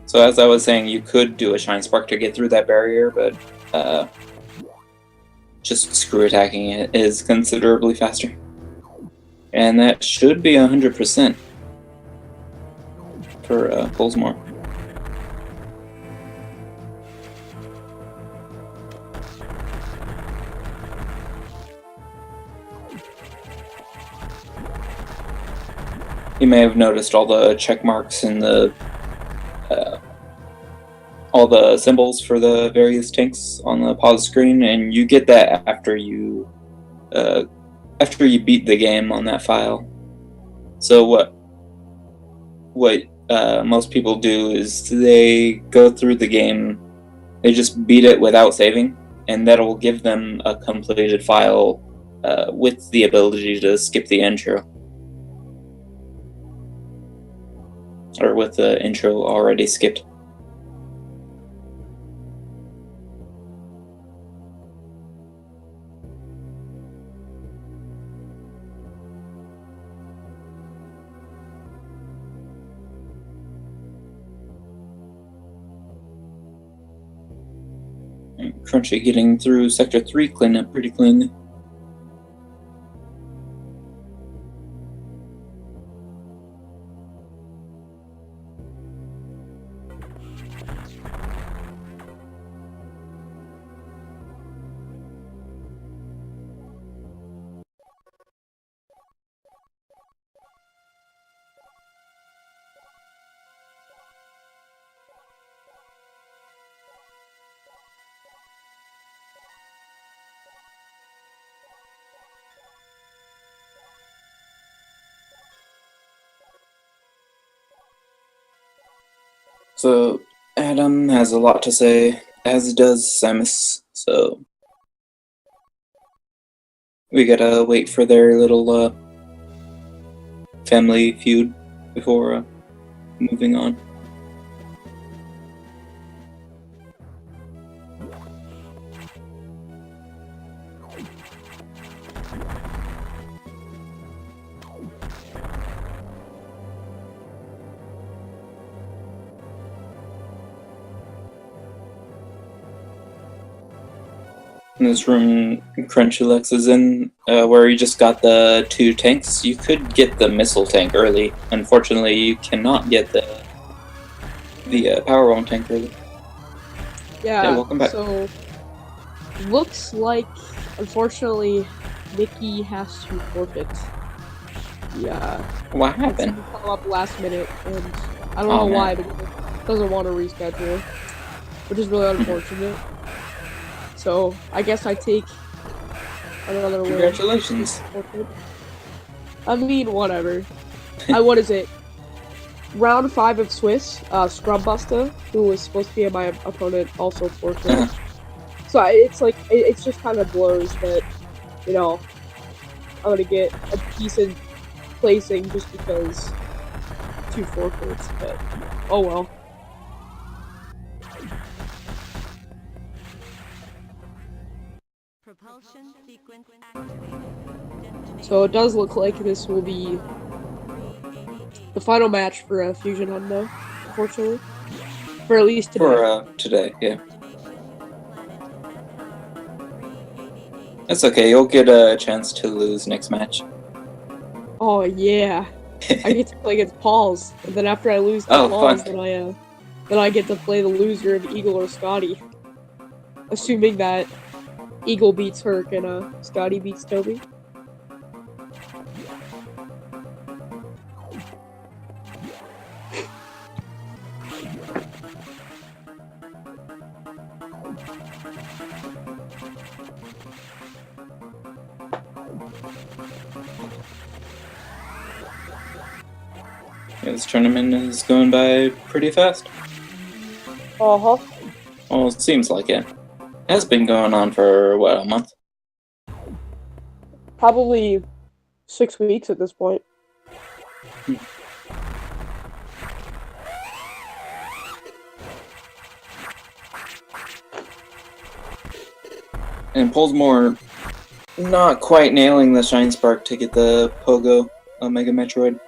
So as I was saying, you could do a Shine Spark to get through that barrier, but just screw attacking it is considerably faster. And that should be 100% for Pollsmor. You may have noticed all the check marks and all the symbols for the various tanks on the pause screen, and you get that after you beat the game on that file. So what most people do is they go through the game, they just beat it without saving, and that'll give them a completed file with the ability to skip the intro. Or with the intro already skipped. Crunchy getting through Sector 3 cleanup pretty cleanly. So Adam has a lot to say, as does Samus. So we gotta wait for their little family feud before moving on. In this room KrunchyLex is in, where you just got the 2 tanks. You could get the missile tank early. Unfortunately, you cannot get the power one tank early. Yeah, welcome back. so looks like, unfortunately, Nikki has to forfeit. Yeah. What happened? It's come up last minute, and I don't Oh, know man. why, but it doesn't want to reschedule, which is really unfortunate. So I guess I take another win. Congratulations. I mean, whatever. What is it? Round 5 of Swiss, Scrubbuster, who was supposed to be my opponent, also forfeit. So it's like, it's just kind of blows that, you know, I'm gonna get a decent placing just because 2 forfeits, but oh well. Propulsion sequence activated. So it does look like this will be the final match for Fusion Hundo, unfortunately. For at least today. For today, yeah. That's okay, you'll get a chance to lose next match. Oh yeah. I get to play against Pauls, and then after I lose to Oh, Pauls, fun. then I get to play the loser of Eagle or Scotty. Assuming that Eagle beats Herc and Scotty beats Toby. Yeah, this tournament is going by pretty fast. Uh-huh. Well, it seems like it. It has been going on for, what, a month? Probably 6 weeks at this point. And Pollsmor not quite nailing the Shine Spark to get the Pogo Omega Metroid.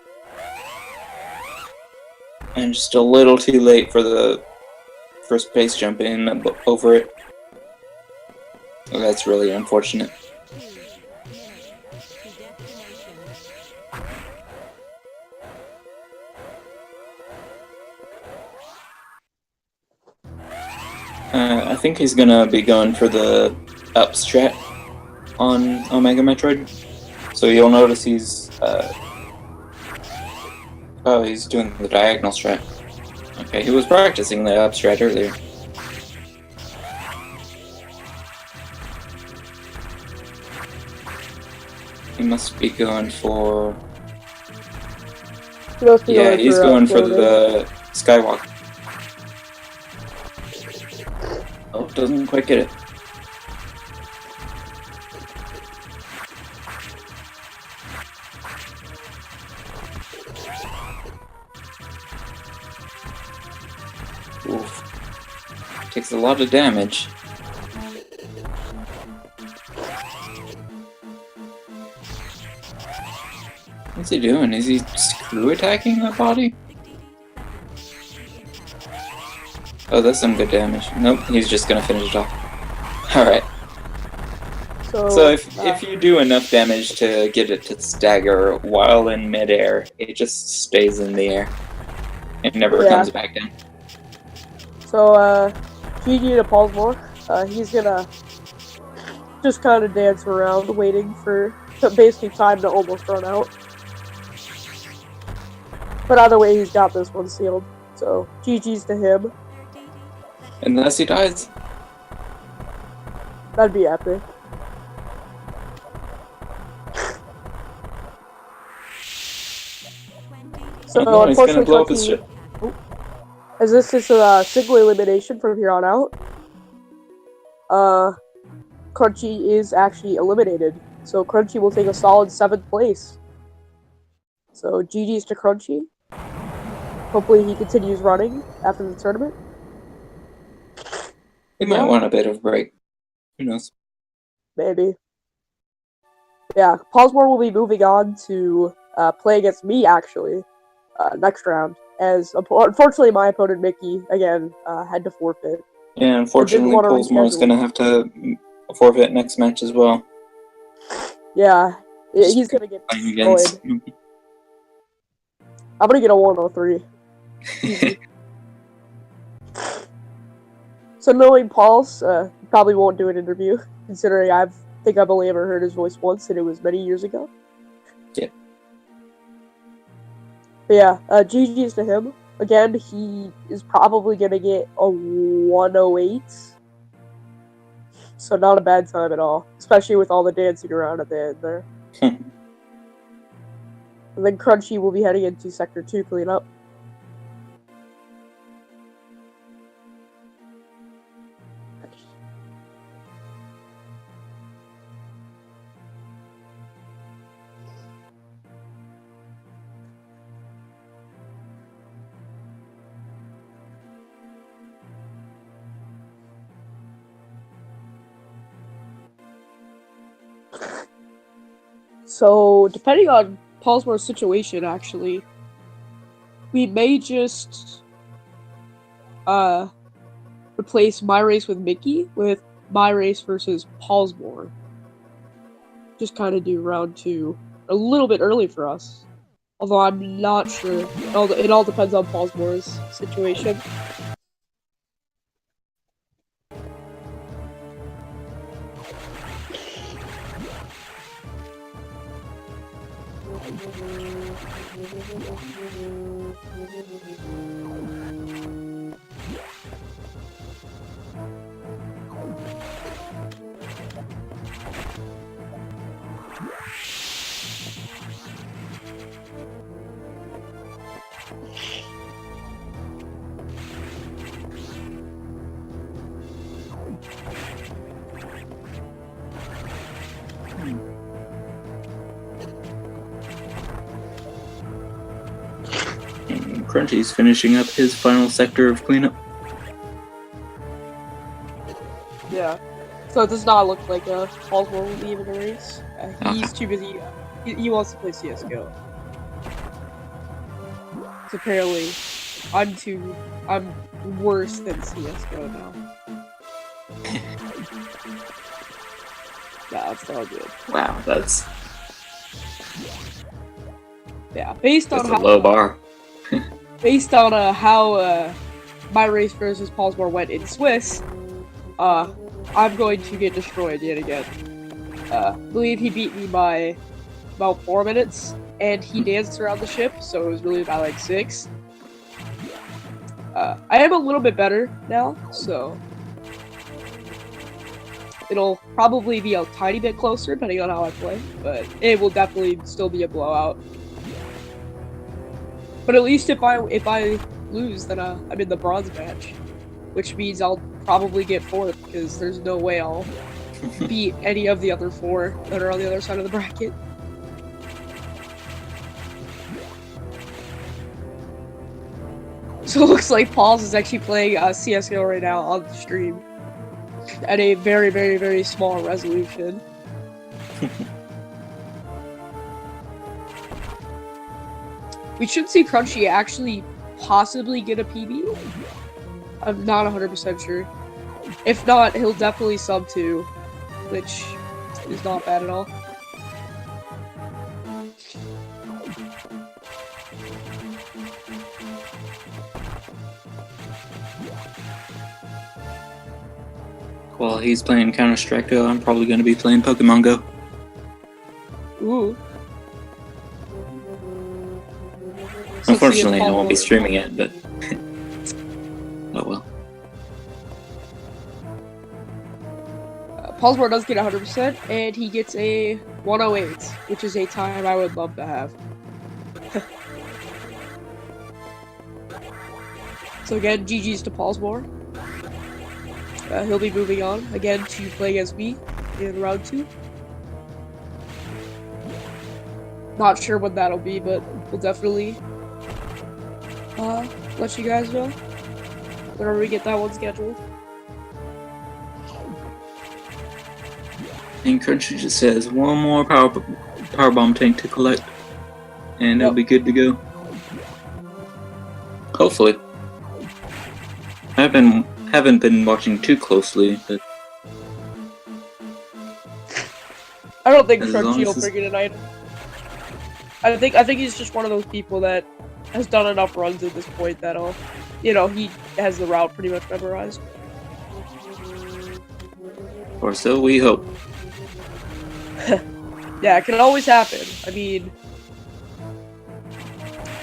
And just a little too late for the first base jump in over it. Oh, that's really unfortunate. I think he's gonna be going for the up strat on Omega Metroid. So you'll notice he's he's doing the diagonal strat. Okay, he was practicing the up strat earlier. He must be going for... Yeah, he's going for the Skywalk. Oh, doesn't quite get it. Oof. Takes a lot of damage. What's he doing? Is he screw attacking that body? Oh, that's some good damage. Nope, he's just gonna finish it off. Alright. So if you do enough damage to get it to stagger while in midair, it just stays in the air. It never comes back down. So, GG to Pollsmor. He's gonna just kind of dance around waiting for basically time to almost run out. But either way, he's got this one sealed. So, GG's to him. Unless he dies. That'd be epic. So, oh, no, he's gonna blow up his Crunchy... ship. Oh. as this is a single elimination from here on out, Crunchy is actually eliminated. So Crunchy will take a solid 7th place. So GG's to Crunchy. Hopefully he continues running after the tournament. He might want a bit of a break. Who knows? Maybe. Yeah, Pollsmor will be moving on to play against me, actually, next round. As unfortunately, my opponent Mickey again had to forfeit. Yeah, unfortunately, Pollsmor is going to have to forfeit next match as well. Yeah, he's going to get destroyed. I'm going to get a 103. So knowing Paul's, he probably won't do an interview, considering I think I've only ever heard his voice once, and it was many years ago. Yeah. But yeah, GG's to him. Again, he is probably going to get a 108. So not a bad time at all, especially with all the dancing around at the end there. And then Crunchy will be heading into Sector 2 cleanup. So, depending on Pollsmor's situation, actually, we may just replace my race with Mickey with my race versus Pollsmor. Just kind of do round 2 a little bit early for us. Although I'm not sure. It all depends on Pollsmor's situation. Crunchy's finishing up his final sector of cleanup. Yeah. So it does not look like Pollsmor will be in the race. He's too busy. He wants to play CSGO. So apparently, I'm worse than CSGO now. That's not good. Wow, that's based on a low bar. Based on how my race versus Pollsmor went in Swiss, I'm going to get destroyed yet again. I believe he beat me by about 4 minutes, and he danced around the ship, so it was really about like 6. I am a little bit better now, so it'll probably be a tiny bit closer depending on how I play, but it will definitely still be a blowout. But at least if I lose, then I'm in the bronze match, which means I'll probably get 4th because there's no way I'll beat any of the other 4 that are on the other side of the bracket. So it looks like Pauls is actually playing CSGO right now on the stream at a very, very, very small resolution. We should see Crunchy actually possibly get a PB. I'm not 100% sure. If not, he'll definitely sub 2, which is not bad at all. While he's playing Counter-Strike, I'm probably going to be playing Pokemon Go. Ooh. Unfortunately, I won't be streaming it, but oh well. Pollsmor does get 100%, and he gets a 108, which is a time I would love to have. So again, GG's to Pollsmor. He'll be moving on again to play against me in round 2. Not sure when that'll be, but we'll definitely let you guys know whenever we get that one scheduled. And Crunchy just says one more power bomb tank to collect, and it'll be good to go. Hopefully. I haven't been watching too closely, but I don't think as long Crunchy will as bring it tonight. I think he's just one of those people that has done enough runs at this point that he has the route pretty much memorized. or so we hope. Yeah, it can always happen. I mean,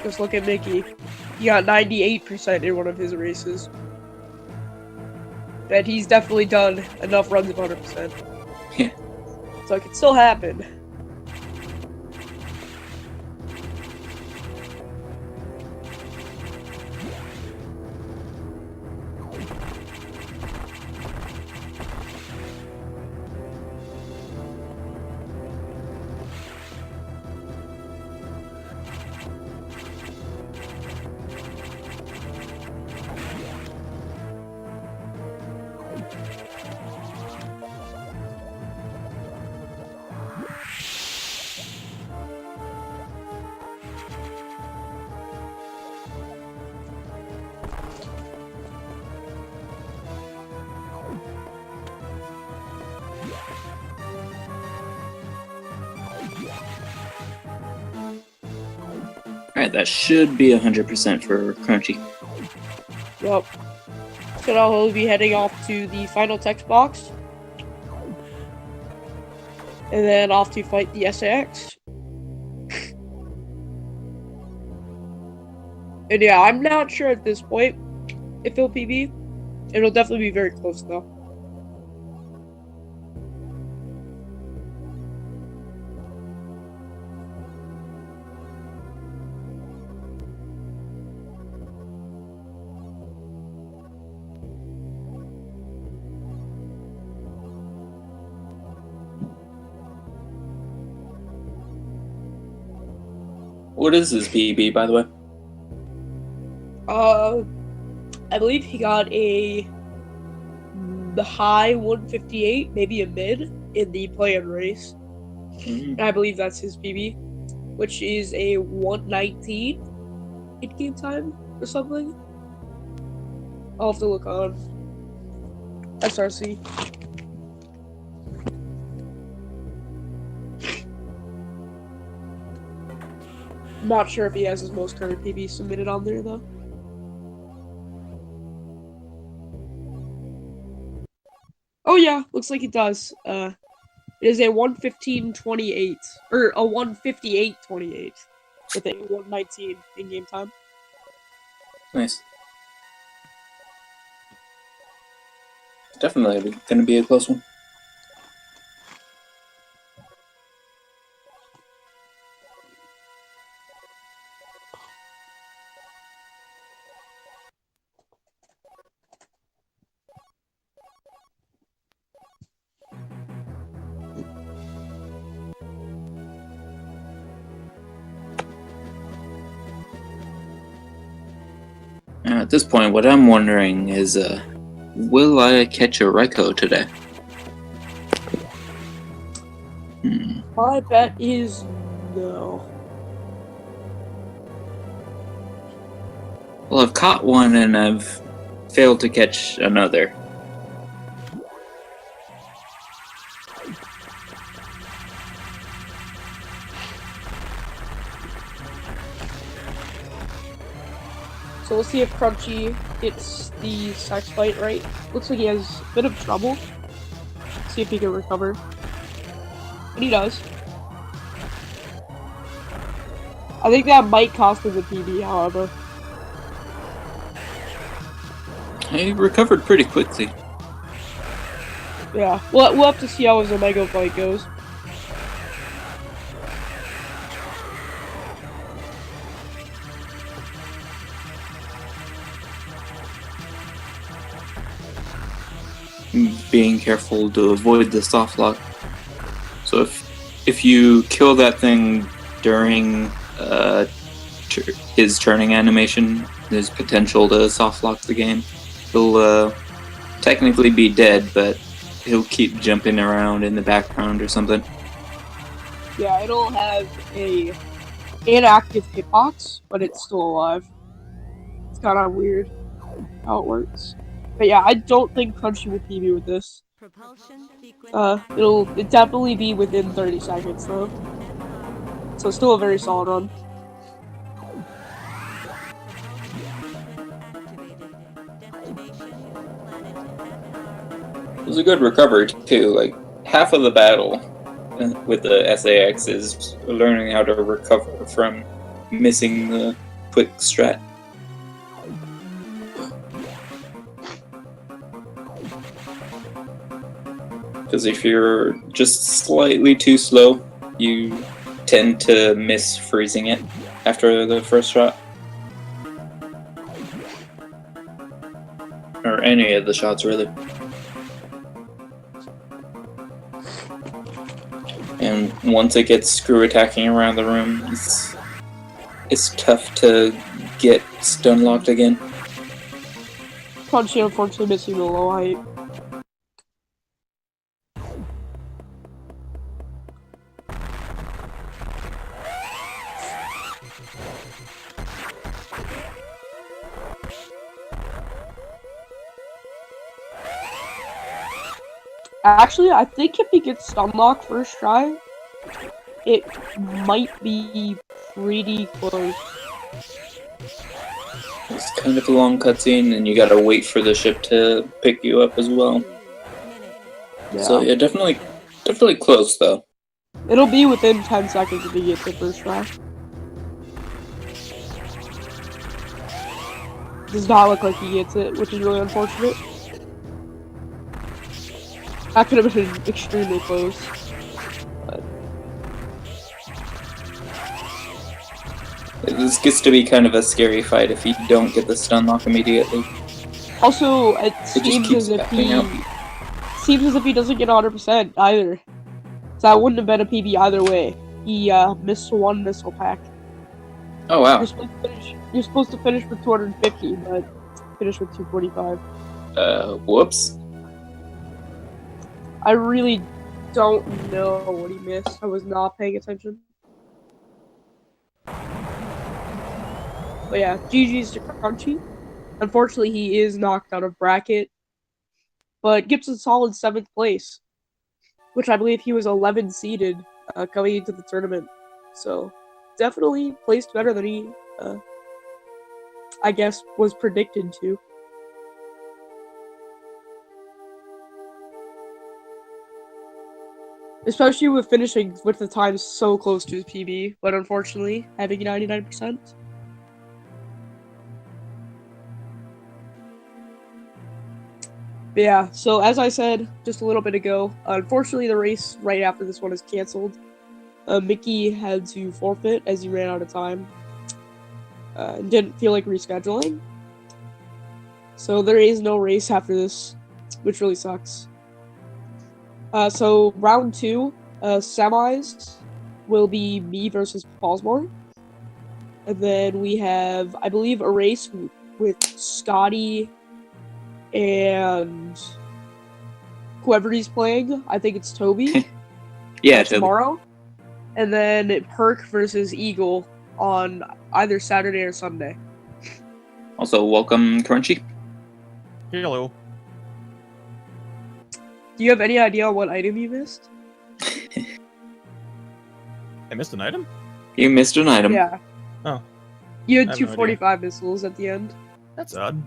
just look at Mickey. He got 98% in one of his races. And he's definitely done enough runs of 100%. Yeah. So it can still happen. Alright, that should be 100% for Crunchy. Yep. So now he'll be heading off to the final text box. And then off to fight the SAX. And yeah, I'm not sure at this point if he'll PB. It'll definitely be very close though. What is his PB, by the way? I believe he got the high 158, maybe a mid in the play-in race. And I believe that's his PB, which is a 119 in game time or something. I'll have to look on SRC. I'm not sure if he has his most current PB submitted on there though. Oh yeah, looks like it does. It is a 115.28 or a 158.28 with a 119 in game time. Nice. Definitely gonna be a close one. At this point, what I'm wondering is, will I catch a Raikou today? My bet is no. Well, I've caught one and I've failed to catch another. So we'll see if Crunchy gets the sex fight right. Looks like he has a bit of trouble. See if he can recover. And he does. I think that might cost him the PB, however. He recovered pretty quickly. Yeah, we'll have to see how his Omega fight goes. being careful to avoid the soft lock. So if you kill that thing during his turning animation, there's potential to soft lock the game. He'll technically be dead, but he'll keep jumping around in the background or something. Yeah, it'll have a inactive hitbox, but it's still alive. It's kind of weird how it works. But yeah, I don't think Crunchy will PB with this. Propulsion sequence It'll definitely be within 30 seconds though. So still a very solid run. activated. Destination planet FR. It was a good recovery too. Like half of the battle with the SAX is learning how to recover from missing the quick strat. Because if you're just slightly too slow, you tend to miss freezing it after the first shot. Or any of the shots, really. And once it gets screw attacking around the room, it's tough to get stun locked again. Crunchy unfortunately missing the low height. Actually, I think if he gets stun locked first try, it might be pretty close. It's kind of a long cutscene, and you gotta wait for the ship to pick you up as well. Yeah. So yeah, definitely close though. It'll be within 10 seconds if he gets the first try. Does not look like he gets it, which is really unfortunate. That could have been extremely close. But This gets to be kind of a scary fight if you don't get the stun lock immediately. also, it just seems keeps as if backing out. he doesn't get 100% either. So that wouldn't have been a PB either way. He missed one missile pack. Oh wow. You're supposed to finish with 250, but finished with 245. Whoops. I really don't know what he missed. I was not paying attention. But yeah, GG's to Crunchy. Unfortunately, he is knocked out of bracket, but gets a solid 7th place, which I believe he was 11 seeded going into the tournament. So definitely placed better than he, I guess, was predicted to. Especially with finishing with the time so close to his PB, but unfortunately having 99%. But yeah, so as I said just a little bit ago, unfortunately the race right after this one is canceled. Mickey had to forfeit as he ran out of time. And didn't feel like rescheduling. So there is no race after this, which really sucks. So round 2, semis will be me versus Pollsmor. And then we have, I believe, a race with Scotty and whoever he's playing. I think it's Toby. Yeah, tomorrow. And then Perk versus Eagle on either Saturday or Sunday. Also, welcome Crunchy. Hello. Do you have any idea what item you missed? I missed an item? You missed an item. Yeah. Oh. You had I have no 245 missiles at the end. That's odd.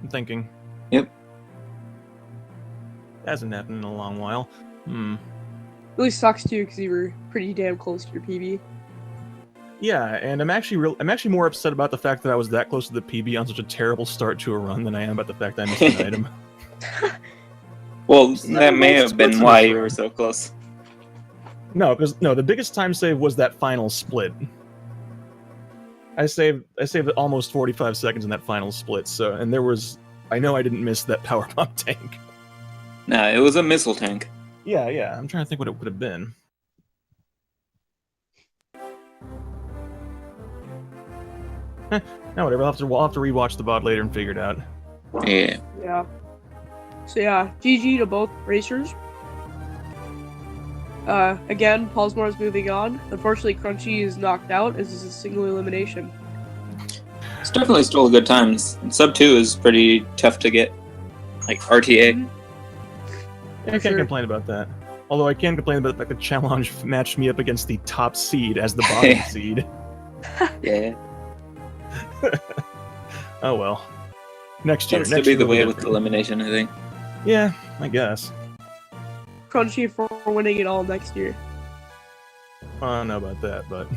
I'm thinking. Yep. Hasn't happened in a long while. Really sucks too, because you were pretty damn close to your PB. Yeah, and I'm actually more upset about the fact that I was that close to the PB on such a terrible start to a run than I am about the fact that I missed an item. Well, Just that may never have been splits why in you the were frame. so close. No, because the biggest time save was that final split. I saved almost 45 seconds in that final split. So, and I know I didn't miss that power bomb tank. Nah, it was a missile tank. Yeah, yeah. I'm trying to think what it would have been. No, whatever. We'll have to rewatch the VOD later and figure it out. Yeah. Yeah. So yeah, GG to both racers. Again, Pollsmor is moving on. Unfortunately, Crunchy is knocked out. This is a single elimination. It's definitely still a good time. Sub 2 is pretty tough to get. Like RTA. I can't complain about that. Although I can complain about the fact that Challenge matched me up against the top seed as the bottom seed. Yeah. Oh well. Next year. Tends Next to be year the will be way with different. elimination, I think. Yeah, I guess. Crunchy for winning it all next year. I don't know about that, but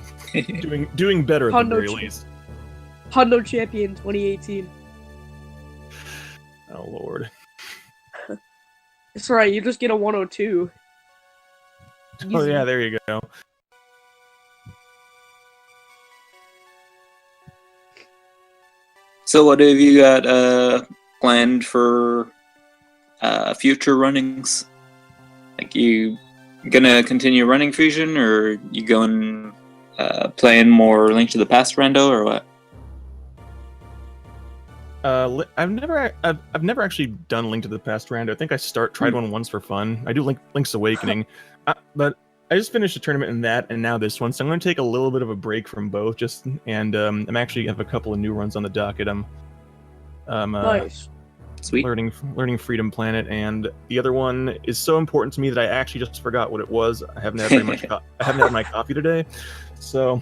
doing better at the Hondo very Ch- least. Hondo champion 2018. Oh lord. It's alright, you just get a 102. Oh Easy. yeah, there you go. So what have you got planned for future runnings? Like, you gonna continue running Fusion, or you going playing more Link to the Past rando, or what? I've never actually done Link to the Past round. I think I tried one once for fun. I do Link's Awakening, but I just finished a tournament in that, and now this one. So I'm going to take a little bit of a break from both, I'm actually have a couple of new runs on the docket. Nice. Sweet. learning Freedom Planet, and the other one is so important to me that I actually just forgot what it was. I haven't had very much. I haven't had my coffee today, so.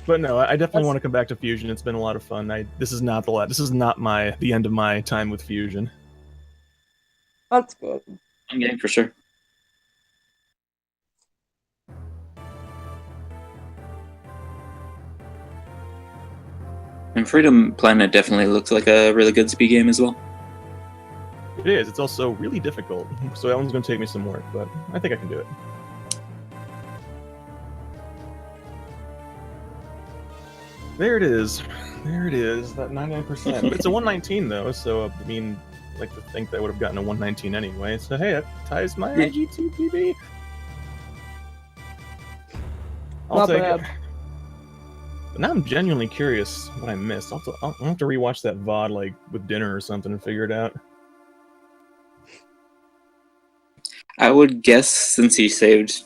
But no, I definitely want to come back to Fusion. It's been a lot of fun. This is not the end of my time with Fusion. That's good. I'm getting for sure. And Freedom Planet definitely looks like a really good speed game as well. It is. It's also really difficult, so that one's going to take me some work, but I think I can do it. There it is. There it is. That 99%. But it's a 119 though, so I mean, I'd like to think that I would have gotten a 119 anyway. So hey, that ties my IG2 PB. I'll Not take bad. it. But now I'm genuinely curious what I missed. I'll have to rewatch that VOD like with dinner or something and figure it out. I would guess, since he saved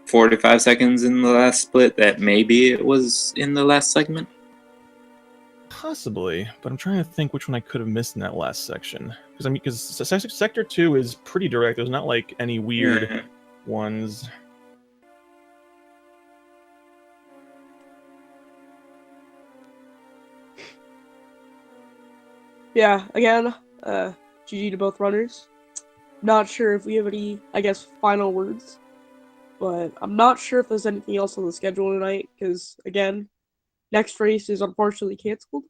45 seconds in the last split, that maybe it was in the last segment. Possibly, but I'm trying to think which one I could have missed in that last section. Because Sector 2 is pretty direct. There's not like any weird ones. Yeah, again, GG to both runners. Not sure if we have any, I guess, final words. But I'm not sure if there's anything else on the schedule tonight, because, again, next race is unfortunately canceled.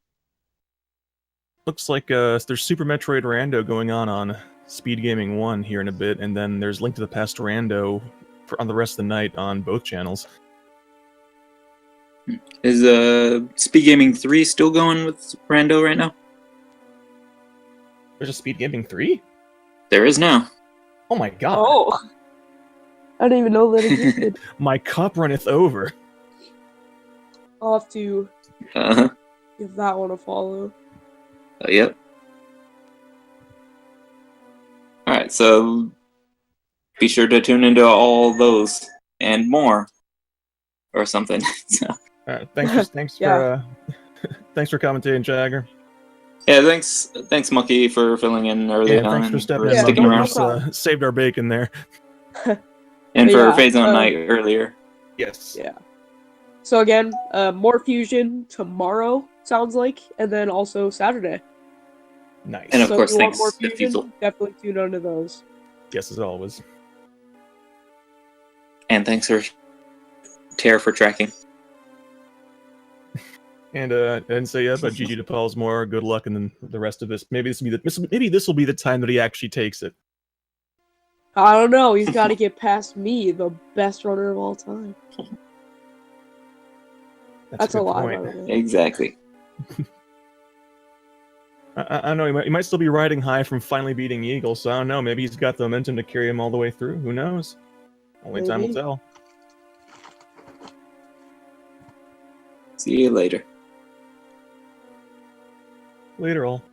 Looks like there's Super Metroid Rando going on Speed Gaming 1 here in a bit, and then there's Link to the Past Rando on the rest of the night on both channels. Is Speed Gaming 3 still going with rando right now? There's a Speed Gaming 3? There is now. Oh my god. Oh! I didn't even know that existed. My cup runneth over. I'll have to Uh-huh. give that one a follow. Yep. Alright, so be sure to tune into all those and more. Or something. So. Thanks Yeah. Thanks for commentating, Jagger. Yeah, thanks Monkey for filling in early Yeah, on. thanks for and stepping in. sticking no around. problem. Saved our bacon there. And But for yeah, Phase on Night earlier. Yes. Yeah. So again, more Fusion tomorrow, sounds like, and then also Saturday. Nice. And of So course, if you want thanks more to Fusion, Fiesel. definitely tune into those. Yes, as always. And thanks for Tear for tracking. And so yeah, but GG to Pollsmor, good luck, and then the rest of this. Maybe this will be the time that he actually takes it. I don't know, he's got to get past me, the best runner of all time. That's a good lie, point. by the way. Exactly. I don't know. He might still be riding high from finally beating Eagle, so I don't know. Maybe he's got the momentum to carry him all the way through. Who knows? Only time will Maybe. tell. See you later. Later, all.